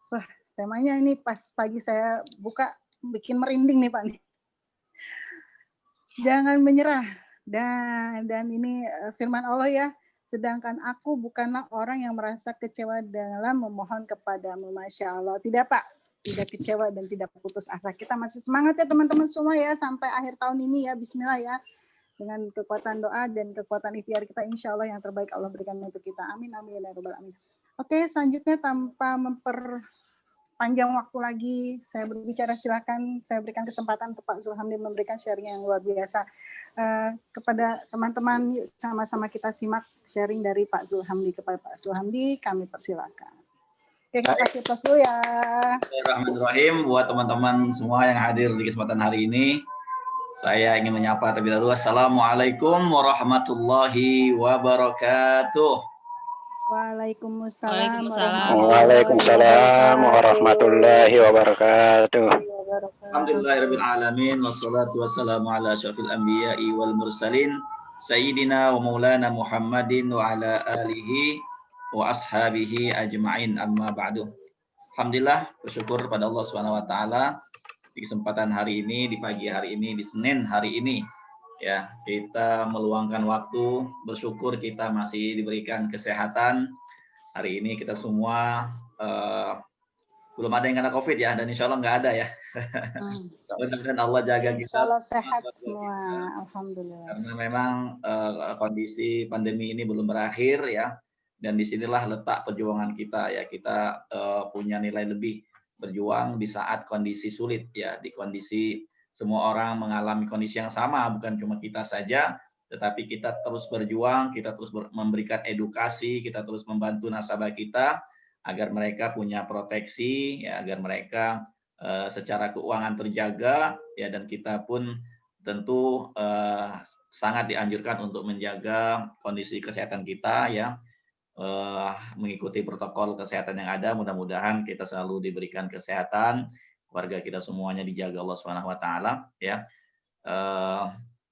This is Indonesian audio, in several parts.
Wah, temanya ini pas pagi saya buka bikin merinding nih Pak. Jangan menyerah. Dan ini firman Allah ya. Sedangkan aku bukanlah orang yang merasa kecewa dalam memohon kepadamu. Masya Allah. Tidak Pak. Tidak kecewa dan tidak putus asa. Kita masih semangat ya teman-teman semua ya. Sampai akhir tahun ini ya. Bismillah ya. Dengan kekuatan doa dan kekuatan ikhtiar kita. Insya Allah yang terbaik Allah berikan untuk kita. Amin, amin, ya rabbal alamin. Oke, selanjutnya tanpa panjang waktu lagi saya berbicara, silakan saya berikan kesempatan untuk Pak Zulhamdi memberikan sharing yang luar biasa kepada teman-teman. Yuk sama-sama kita simak sharing dari Pak Zulhamdi. Kepada Pak Zulhamdi kami persilakan. Oke, kita kasih tos dulu ya. Bismillahirrahmanirrahim. Buat teman-teman semua yang hadir di kesempatan hari ini, saya ingin menyapa terlebih dahulu. Assalamualaikum warahmatullahi wabarakatuh. Waalaikumsalam warahmatullahi wabarakatuh. Alhamdulillahirabbil alamin wassalatu wassalamu ala asyrafil anbiya'i wal mursalin sayyidina wa maulana Muhammadin wa ala alihi wa ashabihi ajma'in, amma ba'du. Alhamdulillah, bersyukur pada Allah Subhanahu wa taala di kesempatan hari ini, di pagi hari ini, di Senin hari ini ya, kita meluangkan waktu, bersyukur kita masih diberikan kesehatan. Hari ini kita semua belum ada yang kena COVID ya, dan insya Allah nggak ada ya. Mudah-mudahan Allah jaga kita. Insya Allah sehat semua, alhamdulillah. Karena memang kondisi pandemi ini belum berakhir ya, dan disinilah letak perjuangan kita ya. Kita punya nilai lebih berjuang di saat kondisi sulit ya, di kondisi semua orang mengalami kondisi yang sama, bukan cuma kita saja, tetapi kita terus berjuang, kita terus memberikan edukasi, kita terus membantu nasabah kita agar mereka punya proteksi, ya, agar mereka secara keuangan terjaga, ya, dan kita pun tentu sangat dianjurkan untuk menjaga kondisi kesehatan kita, ya, mengikuti protokol kesehatan yang ada. Mudah-mudahan kita selalu diberikan kesehatan, keluarga kita semuanya dijaga Allah Subhanahu wa taala ya.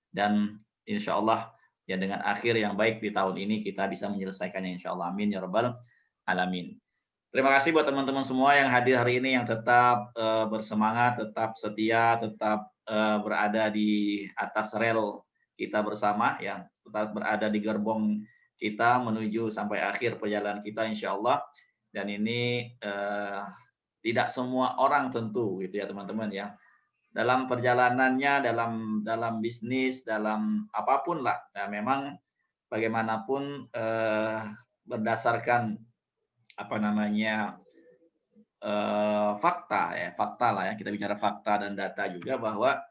Dan insya Allah ya dengan akhir yang baik di tahun ini kita bisa menyelesaikannya insya Allah. Amin ya rabbal alamin. Terima kasih buat teman-teman semua yang hadir hari ini, yang tetap bersemangat, tetap setia, tetap berada di atas rel kita bersama ya, tetap berada di gerbong kita menuju sampai akhir perjalanan kita insya Allah. Dan ini tidak semua orang tentu gitu ya teman-teman ya. Dalam perjalanannya, dalam bisnis, dalam apapun lah. Nah, memang bagaimanapun berdasarkan apa namanya fakta ya, fakta lah ya. Kita bicara fakta dan data juga bahwa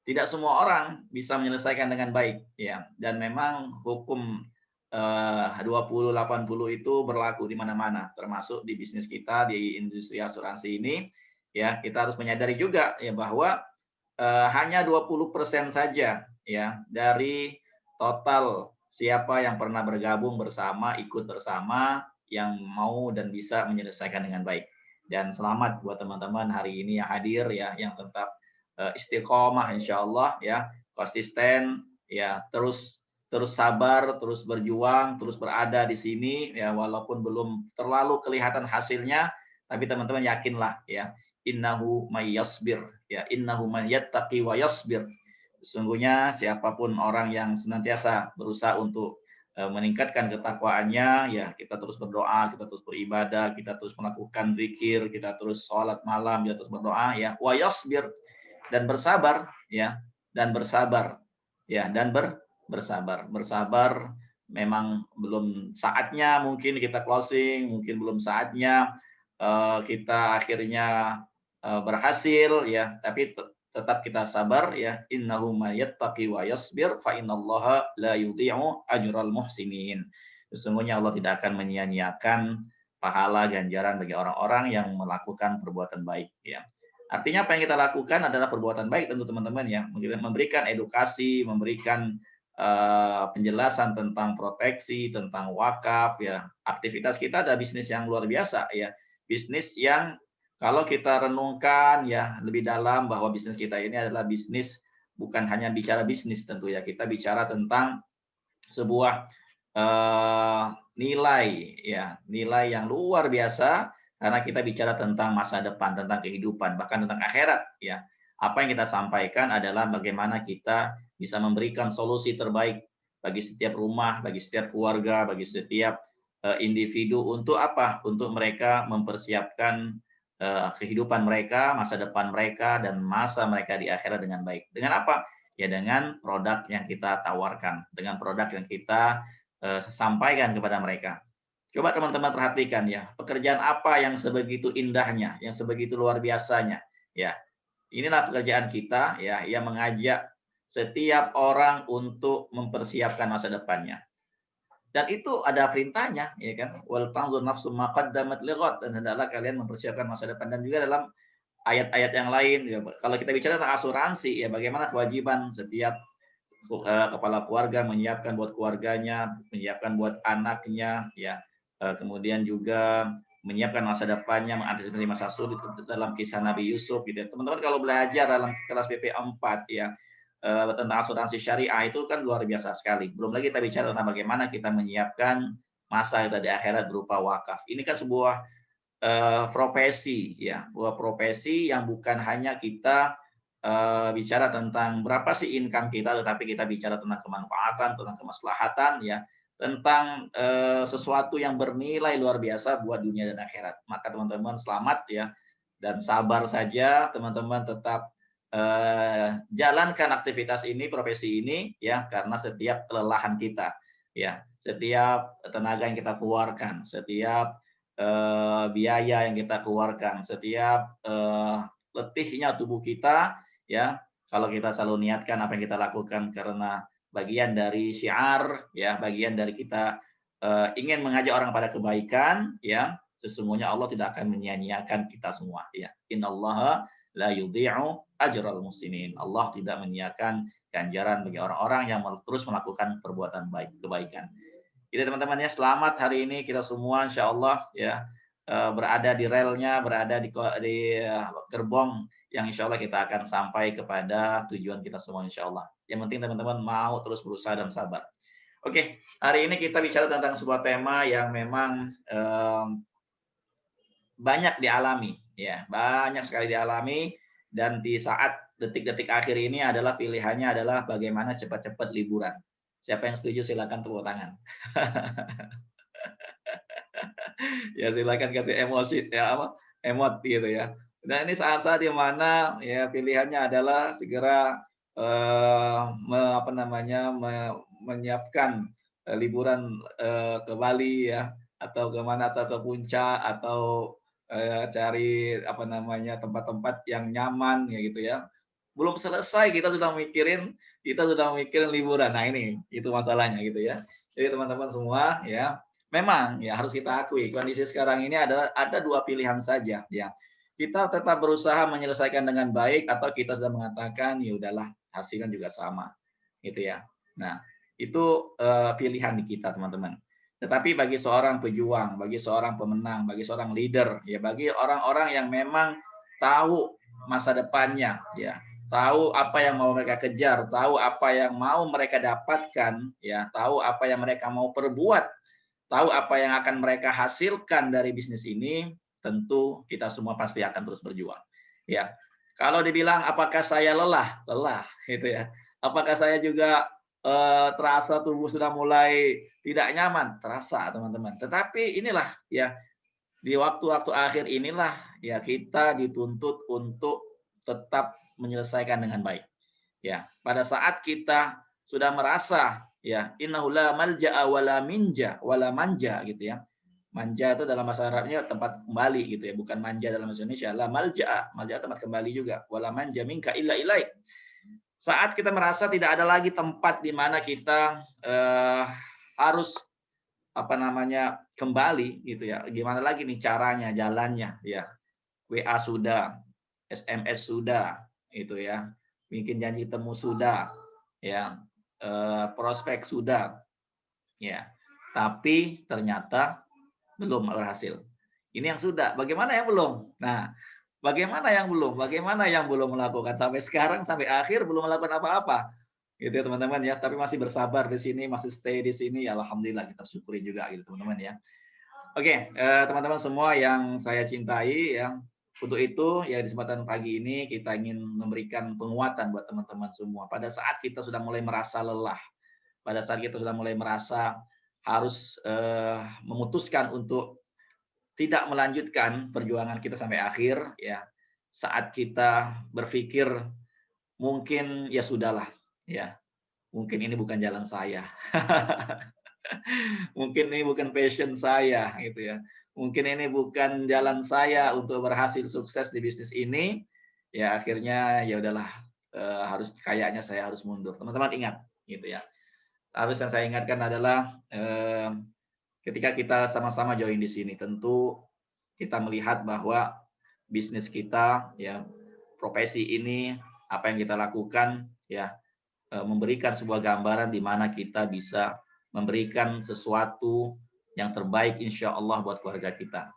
tidak semua orang bisa menyelesaikan dengan baik ya. Dan memang hukum 20-80 itu berlaku di mana-mana, termasuk di bisnis kita, di industri asuransi ini. Ya, kita harus menyadari juga ya bahwa hanya 20% saja ya dari total siapa yang pernah bergabung bersama, ikut bersama, yang mau dan bisa menyelesaikan dengan baik. Dan selamat buat teman-teman hari ini yang hadir ya, yang tetap istiqomah insya Allah ya, konsisten ya, terus sabar, terus berjuang, terus berada di sini ya, walaupun belum terlalu kelihatan hasilnya, tapi teman-teman yakinlah ya, innahu may yasbir ya, innahu man yattaqi wa yasbir. Sesungguhnya siapapun orang yang senantiasa berusaha untuk meningkatkan ketakwaannya ya, kita terus berdoa, kita terus beribadah, kita terus melakukan zikir, kita terus sholat malam, kita terus berdoa ya, wa yasbir, dan bersabar ya, dan bersabar ya, dan bersabar. Memang belum saatnya mungkin kita closing, mungkin belum saatnya kita akhirnya berhasil ya, tapi tetap kita sabar ya. Innahu may yattaqi wa yasbir fa innallaha la yudhi'u ajral muhsinin. Sesungguhnya Allah tidak akan menyia-nyiakan pahala ganjaran bagi orang-orang yang melakukan perbuatan baik ya. Artinya apa yang kita lakukan adalah perbuatan baik tentu teman-teman ya, memberikan edukasi, memberikan penjelasan tentang proteksi, tentang wakaf ya. Aktivitas kita ada bisnis yang luar biasa ya, bisnis yang kalau kita renungkan ya lebih dalam bahwa bisnis kita ini adalah bisnis, bukan hanya bicara bisnis tentu ya, kita bicara tentang sebuah nilai ya, nilai yang luar biasa karena kita bicara tentang masa depan, tentang kehidupan, bahkan tentang akhirat ya. Apa yang kita sampaikan adalah bagaimana kita bisa memberikan solusi terbaik bagi setiap rumah, bagi setiap keluarga, bagi setiap individu untuk apa? Untuk mereka mempersiapkan kehidupan mereka, masa depan mereka, dan masa mereka di akhirat dengan baik. Dengan apa? Ya dengan produk yang kita tawarkan, dengan produk yang kita sampaikan kepada mereka. Coba teman-teman perhatikan ya, pekerjaan apa yang sebegitu indahnya, yang sebegitu luar biasanya. Ya, inilah pekerjaan kita ya, yang mengajak setiap orang untuk mempersiapkan masa depannya. Dan itu ada perintahnya, ya kan? Wal tanzur nafsum ma qaddamat lighad, dan hendaklah kalian mempersiapkan masa depan. Dan juga dalam ayat-ayat yang lain, ya, kalau kita bicara tentang asuransi, ya bagaimana kewajiban setiap kepala keluarga menyiapkan buat keluarganya, menyiapkan buat anaknya, ya, kemudian juga menyiapkan masa depannya, mengantisipasi masa sulit dalam kisah Nabi Yusuf, gitu ya. Teman-teman kalau belajar dalam kelas PP 4 ya, tentang asuransi syariah itu kan luar biasa sekali. Belum lagi kita bicara tentang bagaimana kita menyiapkan masa kita di akhirat berupa wakaf. Ini kan sebuah profesi ya, sebuah profesi yang bukan hanya kita bicara tentang berapa sih income kita, tetapi kita bicara tentang kemanfaatan, tentang kemaslahatan ya, tentang sesuatu yang bernilai luar biasa buat dunia dan akhirat. Maka teman-teman selamat ya, dan sabar saja teman-teman, tetap jalankan aktivitas ini, profesi ini ya, karena setiap kelelahan kita ya, setiap tenaga yang kita keluarkan, setiap biaya yang kita keluarkan, setiap letihnya tubuh kita ya, kalau kita selalu niatkan apa yang kita lakukan karena bagian dari syiar ya, bagian dari kita ingin mengajak orang pada kebaikan ya, sesungguhnya Allah tidak akan menyia-nyiakan kita semua ya. Innallaha la yudhi'u ajral muhsinin. Allah tidak menyia-nyiakan ganjaran bagi orang-orang yang terus melakukan perbuatan baik, kebaikan. Jadi teman-teman ya, selamat hari ini kita semua insyaallah ya, berada di relnya, berada di gerbong yang insya Allah kita akan sampai kepada tujuan kita semua insya Allah. Yang penting teman-teman mau terus berusaha dan sabar. Oke, hari ini kita bicara tentang sebuah tema yang memang banyak dialami, ya, banyak sekali dialami, dan di saat detik-detik akhir ini adalah pilihannya adalah bagaimana cepat-cepat liburan. Siapa yang setuju silakan tepuk tangan. Ya silakan kasih emosi ya apa emot gitu ya. Dan ini saat-saat di mana ya pilihannya adalah segera menyiapkan liburan ke Bali ya, atau ke mana, atau ke puncak, atau cari apa namanya tempat-tempat yang nyaman ya gitu ya. Belum selesai kita sudah mikirin liburan. Nah ini itu masalahnya gitu ya. Jadi teman-teman semua ya, memang ya harus kita akui kondisi sekarang ini adalah ada dua pilihan saja ya. Kita tetap berusaha menyelesaikan dengan baik, atau kita sudah mengatakan ya udahlah hasilnya juga sama gitu ya. Nah, itu pilihan di kita teman-teman. Tetapi bagi seorang pejuang, bagi seorang pemenang, bagi seorang leader ya, bagi orang-orang yang memang tahu masa depannya ya, tahu apa yang mau mereka kejar, tahu apa yang mau mereka dapatkan ya, tahu apa yang mereka mau perbuat, tahu apa yang akan mereka hasilkan dari bisnis ini, tentu kita semua pasti akan terus berjuang. Ya, kalau dibilang apakah saya lelah, lelah, gitu ya. Apakah saya juga terasa tubuh sudah mulai tidak nyaman, terasa teman-teman. Tetapi inilah ya, di waktu-waktu akhir inilah ya kita dituntut untuk tetap menyelesaikan dengan baik. Ya, pada saat kita sudah merasa ya innahu la malja'a wala minja wala manja gitu ya. Manja itu dalam bahasa Arabnya tempat kembali gitu ya, bukan manja dalam bahasa Indonesia. La malja'a, malja'a tempat kembali juga. Wala manja minka illa ilaik. Saat kita merasa tidak ada lagi tempat di mana kita harus apa namanya kembali gitu ya. Gimana lagi nih caranya, jalannya ya. WA sudah, SMS sudah, itu ya. Bikin janji temu sudah, ya. Prospek sudah, ya. Tapi ternyata belum berhasil. Ini yang sudah, bagaimana yang belum? Nah, bagaimana yang belum? Bagaimana yang belum melakukan sampai sekarang, sampai akhir belum melakukan apa-apa, gitu ya teman-teman ya. Tapi masih bersabar di sini, masih stay di sini, ya alhamdulillah kita syukuri juga gitu teman-teman ya. Oke, teman-teman semua yang saya cintai ya, untuk itu ya di kesempatan pagi ini kita ingin memberikan penguatan buat teman-teman semua. Pada saat kita sudah mulai merasa lelah, pada saat kita sudah mulai merasa harus memutuskan untuk tidak melanjutkan perjuangan kita sampai akhir, ya saat kita berpikir mungkin ya sudahlah, ya mungkin ini bukan jalan saya. Mungkin ini bukan passion saya gitu ya. Mungkin ini bukan jalan saya untuk berhasil sukses di bisnis ini. Ya akhirnya ya udahlah harus kayaknya saya harus mundur. Teman-teman ingat gitu ya. Harus yang saya ingatkan adalah ketika kita sama-sama join di sini tentu kita melihat bahwa bisnis kita ya profesi ini apa yang kita lakukan ya memberikan sebuah gambaran di mana kita bisa memberikan sesuatu yang terbaik insya Allah buat keluarga kita,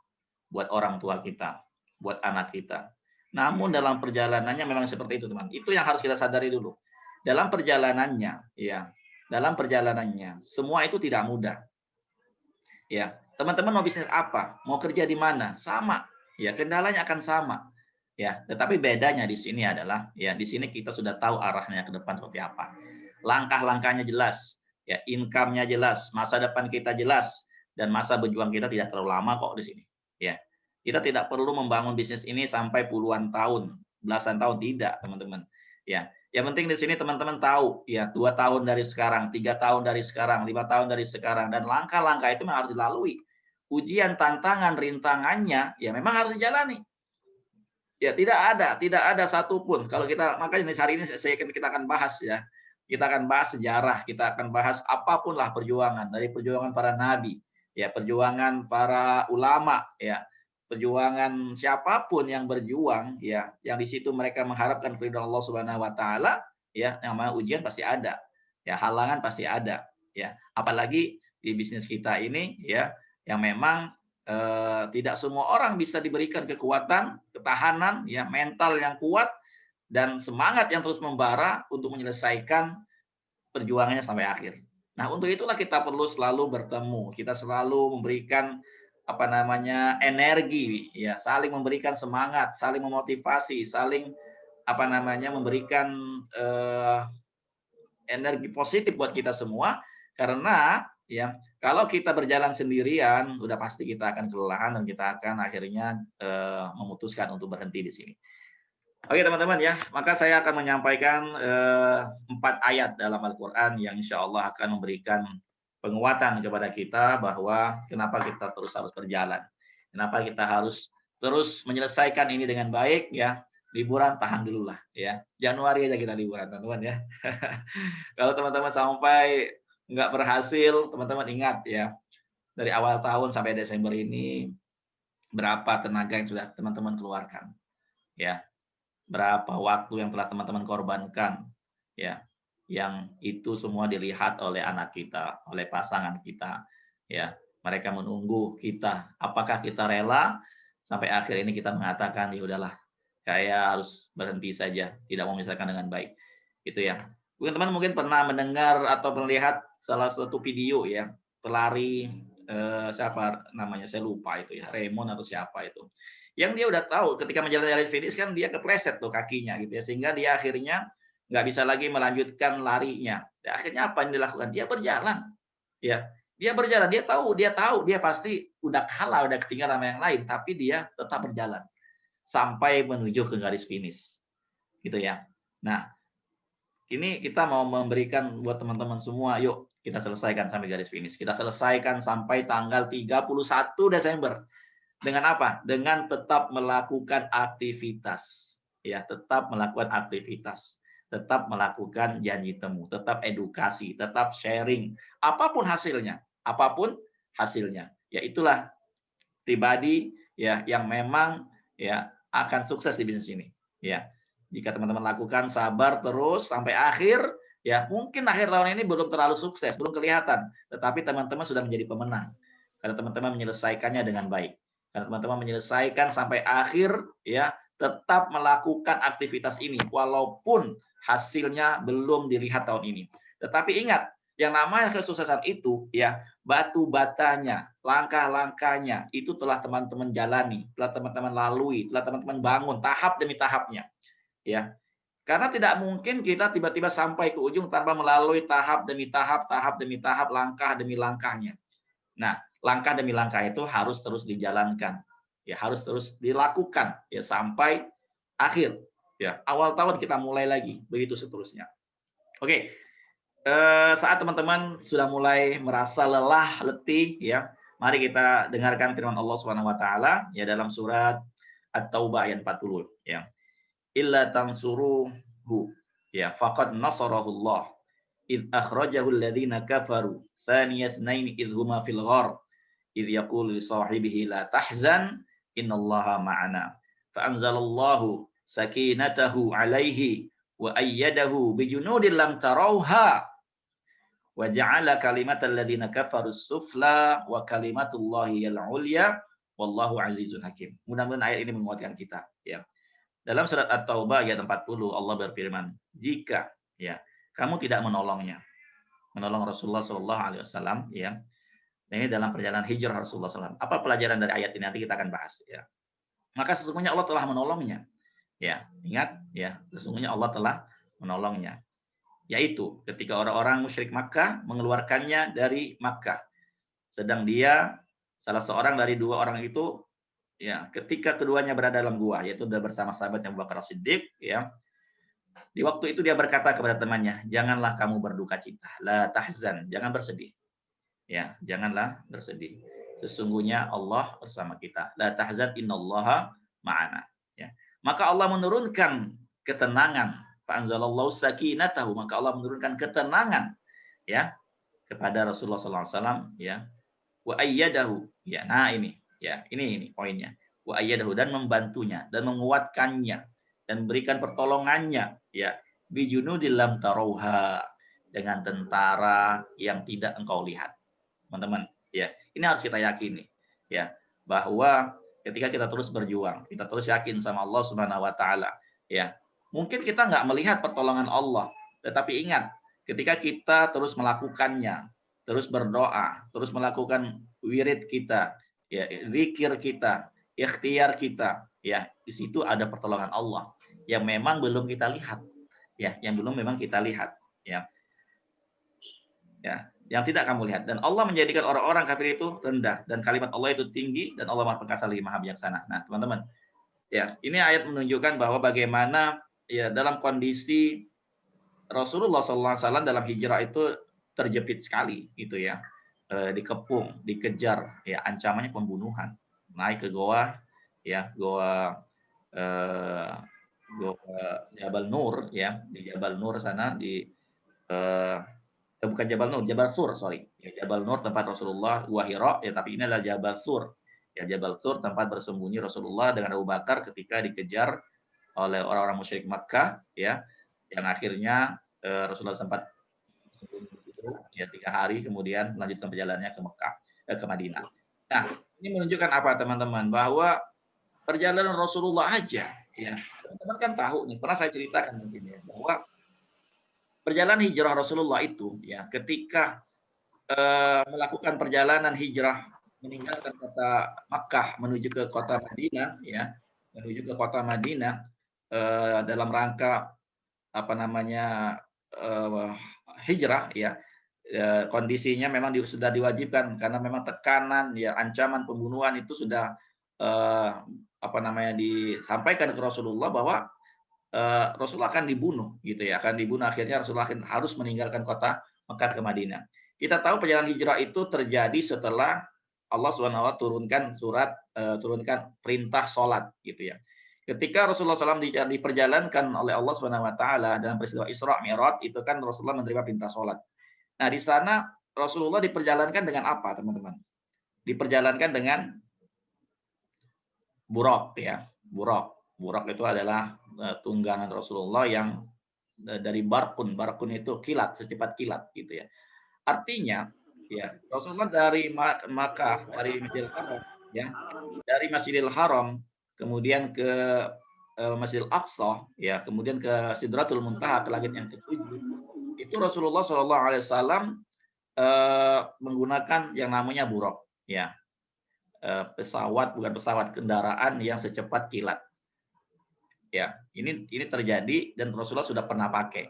buat orang tua kita, buat anak kita. Namun dalam perjalanannya memang seperti itu teman. Itu yang harus kita sadari dulu. Dalam perjalanannya, ya, dalam perjalanannya semua itu tidak mudah. Ya, teman-teman mau bisnis apa, mau kerja di mana, sama. Ya, kendalanya akan sama. Ya, tetapi bedanya di sini adalah ya di sini kita sudah tahu arahnya ke depan seperti apa. Langkah-langkahnya jelas, ya income-nya jelas, masa depan kita jelas dan masa berjuang kita tidak terlalu lama kok di sini. Ya. Kita tidak perlu membangun bisnis ini sampai puluhan tahun, belasan tahun tidak, teman-teman. Ya. Yang penting di sini teman-teman tahu ya 2 tahun dari sekarang, 3 tahun dari sekarang, 5 tahun dari sekarang dan langkah-langkah itu memang harus dilalui. Ujian, tantangan, rintangannya ya memang harus dijalani. Ya tidak ada satupun. Kalau kita makanya hari ini kita akan bahas ya. Kita akan bahas sejarah, kita akan bahas apapun lah perjuangan dari perjuangan para nabi, ya perjuangan para ulama, ya perjuangan siapapun yang berjuang, ya yang di situ mereka mengharapkan keridhaan Allah Subhanahu Wa Taala, ya yang namanya ujian pasti ada, ya halangan pasti ada, ya apalagi di bisnis kita ini, ya yang memang tidak semua orang bisa diberikan kekuatan, ketahanan, ya mental yang kuat dan semangat yang terus membara untuk menyelesaikan perjuangannya sampai akhir. Nah, untuk itulah kita perlu selalu bertemu, kita selalu memberikan apa namanya energi, ya saling memberikan semangat, saling memotivasi, saling apa namanya memberikan energi positif buat kita semua karena ya kalau kita berjalan sendirian udah pasti kita akan kelelahan dan kita akan akhirnya memutuskan untuk berhenti di sini. Oke teman-teman ya, maka saya akan menyampaikan 4 ayat dalam Al-Quran yang insya Allah akan memberikan penguatan kepada kita bahwa kenapa kita terus harus berjalan, kenapa kita harus terus menyelesaikan ini dengan baik ya. Liburan tahan dulu lah ya, Januari aja kita liburan teman-teman ya. Kalau teman-teman sampai nggak berhasil, teman-teman ingat ya, dari awal tahun sampai Desember ini berapa tenaga yang sudah teman-teman keluarkan ya, berapa waktu yang telah teman-teman korbankan ya, yang itu semua dilihat oleh anak kita, oleh pasangan kita ya, mereka menunggu kita apakah kita rela sampai akhir ini kita mengatakan ya udahlah saya harus berhenti saja, tidak mau menyelesaikan dengan baik gitu ya. Teman-teman mungkin pernah mendengar atau melihat salah satu video ya, pelari siapa namanya saya lupa itu ya, Raymond atau siapa itu yang dia udah tahu ketika menjalani garis finish kan dia kepleset tuh kakinya gitu ya, sehingga dia akhirnya nggak bisa lagi melanjutkan larinya. Ya, akhirnya apa yang dilakukan? Dia berjalan, ya dia berjalan. Dia tahu dia pasti udah kalah, udah ketinggalan sama yang lain, tapi dia tetap berjalan sampai menuju ke garis finish, gitu ya. Nah, ini kita mau memberikan buat teman-teman semua, yuk kita selesaikan sampai garis finish. Kita selesaikan sampai tanggal 31 Desember. Dengan apa? Dengan tetap melakukan aktivitas. Ya, tetap melakukan aktivitas. Tetap melakukan janji temu, tetap edukasi, tetap sharing. Apapun hasilnya, apapun hasilnya. Ya itulah pribadi ya yang memang ya akan sukses di bisnis ini. Ya. Jika teman-teman lakukan sabar terus sampai akhir, ya mungkin akhir tahun ini belum terlalu sukses, belum kelihatan, tetapi teman-teman sudah menjadi pemenang. Karena teman-teman menyelesaikannya dengan baik. Karena teman-teman menyelesaikan sampai akhir, ya tetap melakukan aktivitas ini walaupun hasilnya belum dilihat tahun ini. Tetapi ingat, yang namanya kesuksesan itu ya batu batanya, langkah-langkahnya itu telah teman-teman jalani, telah teman-teman lalui, telah teman-teman bangun tahap demi tahapnya. Ya, karena tidak mungkin kita tiba-tiba sampai ke ujung tanpa melalui tahap demi tahap, tahap demi tahap, langkah demi langkahnya. Nah, langkah demi langkah itu harus terus dijalankan. Ya, harus terus dilakukan ya sampai akhir. Ya, awal tahun kita mulai lagi, begitu seterusnya. Oke. Saat teman-teman sudah mulai merasa lelah, letih ya, mari kita dengarkan firman Allah Subhanahu wa taala ya dalam surat At-Taubah ayat 40 ya. Illa tansuruhu ya faqad nasarahullah id akhrajahu alladziina kafaru tsaniyasnaini id huma fil ghar id yaqulu li sahibihi la tahzan innallaha ma'ana fa anzalallahu sakinatahu alaihi wa ayyadahu bijunudin lam tarauha wa ja'ala kalimatal ladzina kafaru sufla wa kalimatullahi al-ulya wallahu azizun hakim. Mudah-mudahan ayat ini menguatkan kita ya. Dalam surat At-Taubah ayat 40 Allah berfirman, jika ya kamu tidak menolong Rasulullah sallallahu alaihi wasallam ya. Ini dalam perjalanan hijrah Rasulullah SAW. Apa pelajaran dari ayat ini nanti kita akan bahas ya. Maka sesungguhnya Allah telah menolongnya. Ya, ingat ya, sesungguhnya Allah telah menolongnya. Yaitu ketika orang-orang musyrik Makkah mengeluarkannya dari Makkah. Sedang dia salah seorang dari dua orang itu ya, ketika keduanya berada dalam gua yaitu bersama sahabatnya Abu Bakar As-Siddiq ya. Di waktu itu dia berkata kepada temannya, "Janganlah kamu berduka cita, la tahzan, jangan bersedih." Ya, janganlah bersedih. Sesungguhnya Allah bersama kita. La tahzan innallaha ma'ana. Ya. Maka Allah menurunkan ketenangan. Fa'anzalallahu sakinatahu, maka Allah menurunkan ketenangan ya kepada Rasulullah SAW ya. Wa ayyadahu. Ya, nah ini ya, ini poinnya. Wa ayyadahu, dan membantunya dan menguatkannya dan berikan pertolongannya ya. Bijunudil lam tarauha, dengan tentara yang tidak engkau lihat. Teman-teman ya, ini harus kita yakini ya bahwa ketika kita terus berjuang, kita terus yakin sama Allah Subhanahu wa taala ya. Mungkin kita nggak melihat pertolongan Allah, tetapi ingat ketika kita terus melakukannya, terus berdoa, terus melakukan wirid kita, ya, zikir kita, ikhtiar kita, ya, di situ ada pertolongan Allah yang memang belum kita lihat, ya, yang belum memang kita lihat, ya. Ya, yang tidak kamu lihat, dan Allah menjadikan orang-orang kafir itu rendah dan kalimat Allah itu tinggi dan Allah Maha Perkasa lagi Maha Bijaksana. Nah, teman-teman, ya, ini ayat menunjukkan bahwa bagaimana ya dalam kondisi Rasulullah SAW dalam hijrah itu terjepit sekali gitu ya, dikepung, dikejar, ya ancamannya pembunuhan, naik ke goa ya, goa Jabal Nur ya, di Jabal Nur sana di bukan Jabal Nur, Jabal Sur, sorry. Ya, Jabal Nur tempat Rasulullah, Gua Hira, ya tapi ini adalah Jabal Sur. Ya, Jabal Sur tempat bersembunyi Rasulullah dengan Abu Bakar ketika dikejar oleh orang-orang musyrik Makkah, ya, yang akhirnya Rasulullah sempat ya 3 hari kemudian melanjutkan perjalanannya ke Mekah, ke Madinah. Nah, ini menunjukkan apa teman-teman? Bahwa perjalanan Rasulullah aja, ya, teman-teman kan tahu nih, pernah saya ceritakan mungkin ya, bahwa perjalanan hijrah Rasulullah itu ya ketika melakukan perjalanan hijrah meninggalkan kota Makkah menuju ke kota Madinah ya, menuju ke kota Madinah dalam rangka apa namanya hijrah ya, kondisinya memang sudah diwajibkan karena memang tekanan ya, ancaman pembunuhan itu sudah apa namanya disampaikan ke Rasulullah bahwa Rasulullah akan dibunuh gitu ya, akan dibunuh, akhirnya Rasulullah harus meninggalkan kota Mekah ke Madinah. Kita tahu perjalanan hijrah itu terjadi setelah Allah SWT turunkan perintah sholat gitu ya. Ketika Rasulullah SAW diperjalankan oleh Allah SWT dalam peristiwa Isra Mi'raj itu kan Rasulullah menerima perintah sholat. Nah di sana Rasulullah diperjalankan dengan apa teman-teman? Diperjalankan dengan buraq ya, buraq. Buraq itu adalah tunggangan Rasulullah yang dari barkun itu kilat, secepat kilat gitu ya. Artinya ya Rasulullah dari Makkah, dari Masjidil Haram ya, dari Masjidil Haram kemudian ke Masjidil Aqsa, ya, kemudian ke Sidratul Muntaha, ke langit yang ketujuh, itu Rasulullah SAW menggunakan yang namanya buraq, ya, pesawat, bukan pesawat, kendaraan yang secepat kilat. Ya, ini terjadi dan Rasulullah sudah pernah pakai.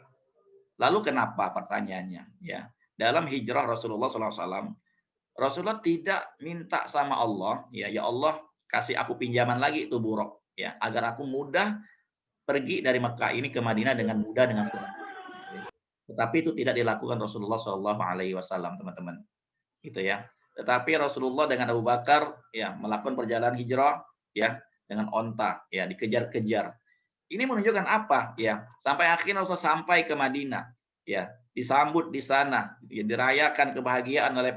Lalu kenapa, pertanyaannya? Ya, dalam hijrah Rasulullah SAW, Rasulullah tidak minta sama Allah, ya Allah kasih aku pinjaman lagi itu buraq, ya, agar aku mudah pergi dari Mekah ini ke Madinah dengan mudah dengan senang. Tetapi itu tidak dilakukan Rasulullah SAW, teman-teman. Gitu ya. Tetapi Rasulullah dengan Abu Bakar, ya, melakukan perjalanan hijrah, ya, dengan onta, ya, dikejar-kejar. Ini menunjukkan apa? Ya, sampai akhirnya Rasulullah sampai ke Madinah, ya, disambut di sana, ya, dirayakan kebahagiaan oleh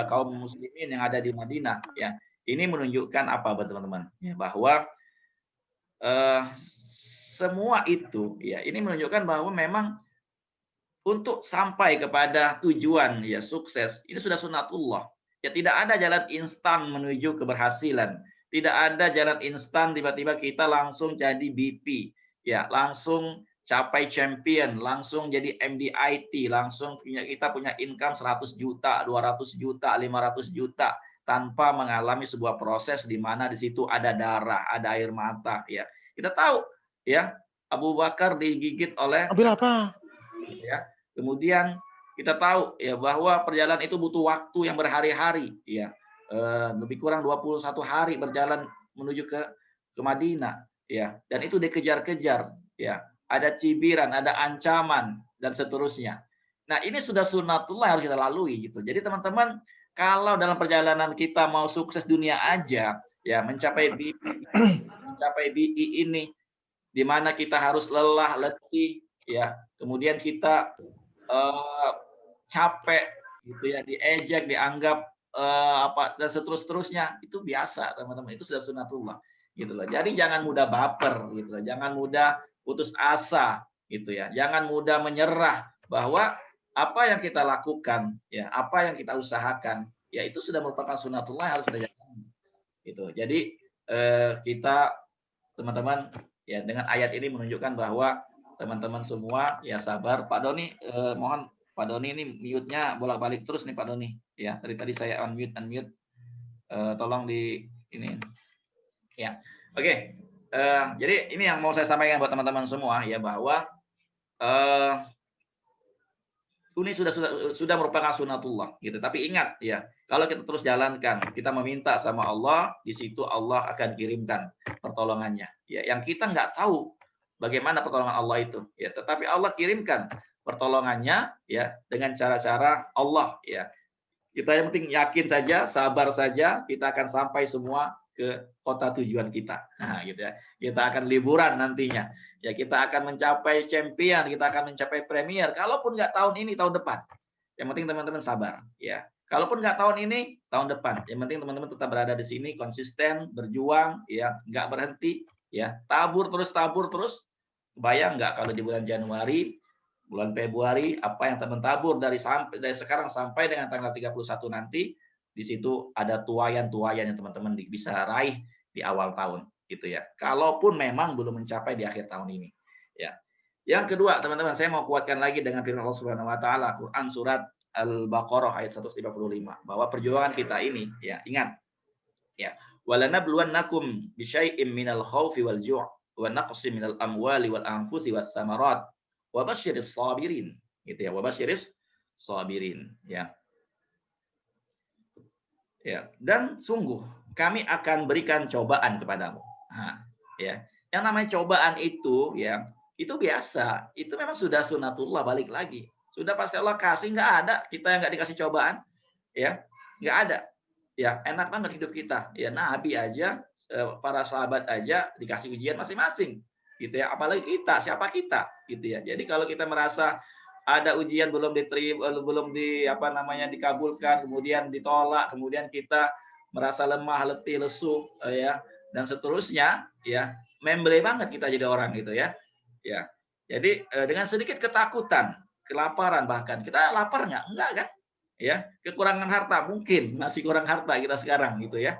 kaum muslimin yang ada di Madinah. Ya, ini menunjukkan apa, teman-teman? Ya, bahwa semua itu, ya, ini menunjukkan bahwa memang untuk sampai kepada tujuan, ya, sukses, ini sudah sunatullah. Ya, tidak ada jalan instan menuju keberhasilan. Tidak ada jalan instan tiba-tiba kita langsung jadi BP, ya, langsung capai champion, langsung jadi MD IT, langsung kita punya income 100 juta, 200 juta, 500 juta tanpa mengalami sebuah proses di mana di situ ada darah, ada air mata, ya. Kita tahu, ya, Abu Bakar digigit oleh, ya. Kemudian kita tahu, ya, bahwa perjalanan itu butuh waktu yang berhari-hari, ya. Lebih kurang 21 hari berjalan menuju ke Madinah, ya. Dan itu dikejar-kejar, ya. Ada cibiran, ada ancaman dan seterusnya. Nah, ini sudah sunatullah yang harus kita lalui gitu. Jadi teman-teman, kalau dalam perjalanan kita mau sukses dunia aja, ya, mencapai BI ini di mana kita harus lelah, letih, ya. Kemudian kita capek gitu ya, diejek, dianggap apa dan seterusnya, itu biasa, teman-teman. Itu sudah sunatullah gitu loh. Jadi jangan mudah baper gitu loh. Jangan mudah putus asa gitu ya. Jangan mudah menyerah bahwa apa yang kita lakukan, ya, apa yang kita usahakan, ya, itu sudah merupakan sunatullah yang harus kita jalani gitu. Jadi kita, teman-teman, ya, dengan ayat ini menunjukkan bahwa teman-teman semua, ya, sabar. Pak Doni, mohon Pak Doni ini mute-nya bolak-balik terus nih Pak Doni. Ya, tadi saya unmute. Tolong di ini. Ya, oke. Jadi ini yang mau saya sampaikan buat teman-teman semua, ya, bahwa ini sudah merupakan sunatullah gitu. Tapi ingat, ya, kalau kita terus jalankan, kita meminta sama Allah, di situ Allah akan kirimkan pertolongannya. Ya, yang kita nggak tahu bagaimana pertolongan Allah itu, ya, tetapi Allah kirimkan pertolongannya, ya, dengan cara-cara Allah, ya. Kita yang penting yakin saja, sabar saja, kita akan sampai semua ke kota tujuan kita. Nah, gitu ya. Kita akan liburan nantinya. Ya, kita akan mencapai champion, kita akan mencapai premier. Kalaupun nggak tahun ini, tahun depan. Yang penting teman-teman sabar, ya. Kalaupun nggak tahun ini, tahun depan. Yang penting teman-teman tetap berada di sini, konsisten, berjuang, ya, nggak berhenti, ya. Tabur terus. Bayang nggak kalau di bulan Januari, bulan Februari, apa yang teman tabur dari sekarang sampai dengan tanggal 31 nanti, di situ ada tuayan-tuayan yang teman-teman bisa raih di awal tahun, gitu ya. Kalaupun memang belum mencapai di akhir tahun ini, ya. Yang kedua, teman-teman, saya mau kuatkan lagi dengan firman Allah Subhanahu wa taala, Quran surat Al-Baqarah ayat 155, bahwa perjuangan kita ini, ya, ingat, ya, walanabluwannakum bisyai'im minal khaufi wal ju' wa naqsin minal amwali wal anfusi was samarat wa basyiris sabirin, gitu ya, wa basyiris sabirin, ya. Ya, dan sungguh kami akan berikan cobaan kepadamu. Nah, ya. Yang namanya cobaan itu, ya, itu biasa, itu memang sudah sunatullah, balik lagi. Sudah pasti Allah kasih, nggak ada kita yang nggak dikasih cobaan, ya, nggak ada. Ya, enak banget hidup kita. Ya, Nabi aja, para sahabat aja dikasih ujian masing-masing, gitu ya. Apalagi kita, siapa kita, gitu ya. Jadi kalau kita merasa ada ujian belum diterima, belum dikabulkan, kemudian ditolak, kemudian kita merasa lemah, letih, lesu, ya, dan seterusnya, ya, memble banget kita jadi orang gitu ya. Ya. Jadi dengan sedikit ketakutan, kelaparan, bahkan kita lapar nggak? Enggak kan? Ya, kekurangan harta, mungkin masih kurang harta kita sekarang gitu ya.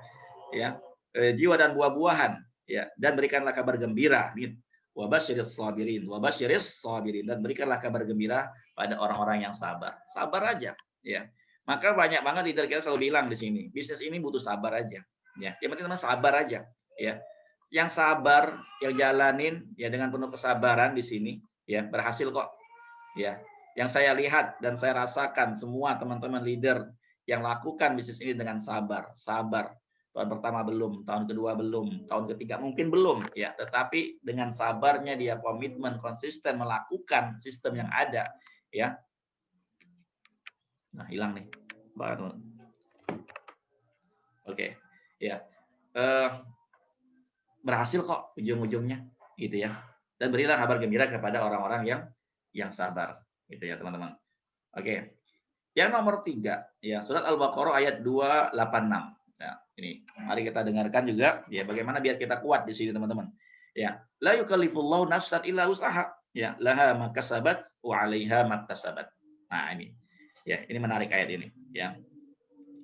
Ya, jiwa dan buah-buahan, ya, dan berikanlah kabar gembira. Wabasyiris sabirin, dan berikanlah kabar gembira pada orang-orang yang sabar. Sabar aja, ya. Maka banyak banget leader kita selalu bilang di sini, bisnis ini butuh sabar aja, ya. Yang penting teman sabar aja, ya. Yang sabar, yang jalanin ya dengan penuh kesabaran di sini, ya berhasil kok, ya. Yang saya lihat dan saya rasakan semua teman-teman leader yang lakukan bisnis ini dengan sabar. Tahun pertama belum, tahun kedua belum, tahun ketiga mungkin belum, ya. Tetapi dengan sabarnya dia komitmen, konsisten melakukan sistem yang ada, ya. Nah, hilang nih, baru. Oke, ya. Berhasil kok ujung-ujungnya, gitu ya. Dan berilah kabar gembira kepada orang-orang yang sabar, gitu ya teman-teman. Oke. Yang nomor 3, ya surat Al-Baqarah ayat 286. Nah, ini mari kita dengarkan juga ya bagaimana biar kita kuat di sini teman-teman. Ya, la yukallifullahu nafsan illa wus'aha. Ya, laha ma kasabat wa 'alaiha ma iktasabat. Nah, ini. Ya, ini menarik ayat ini, ya.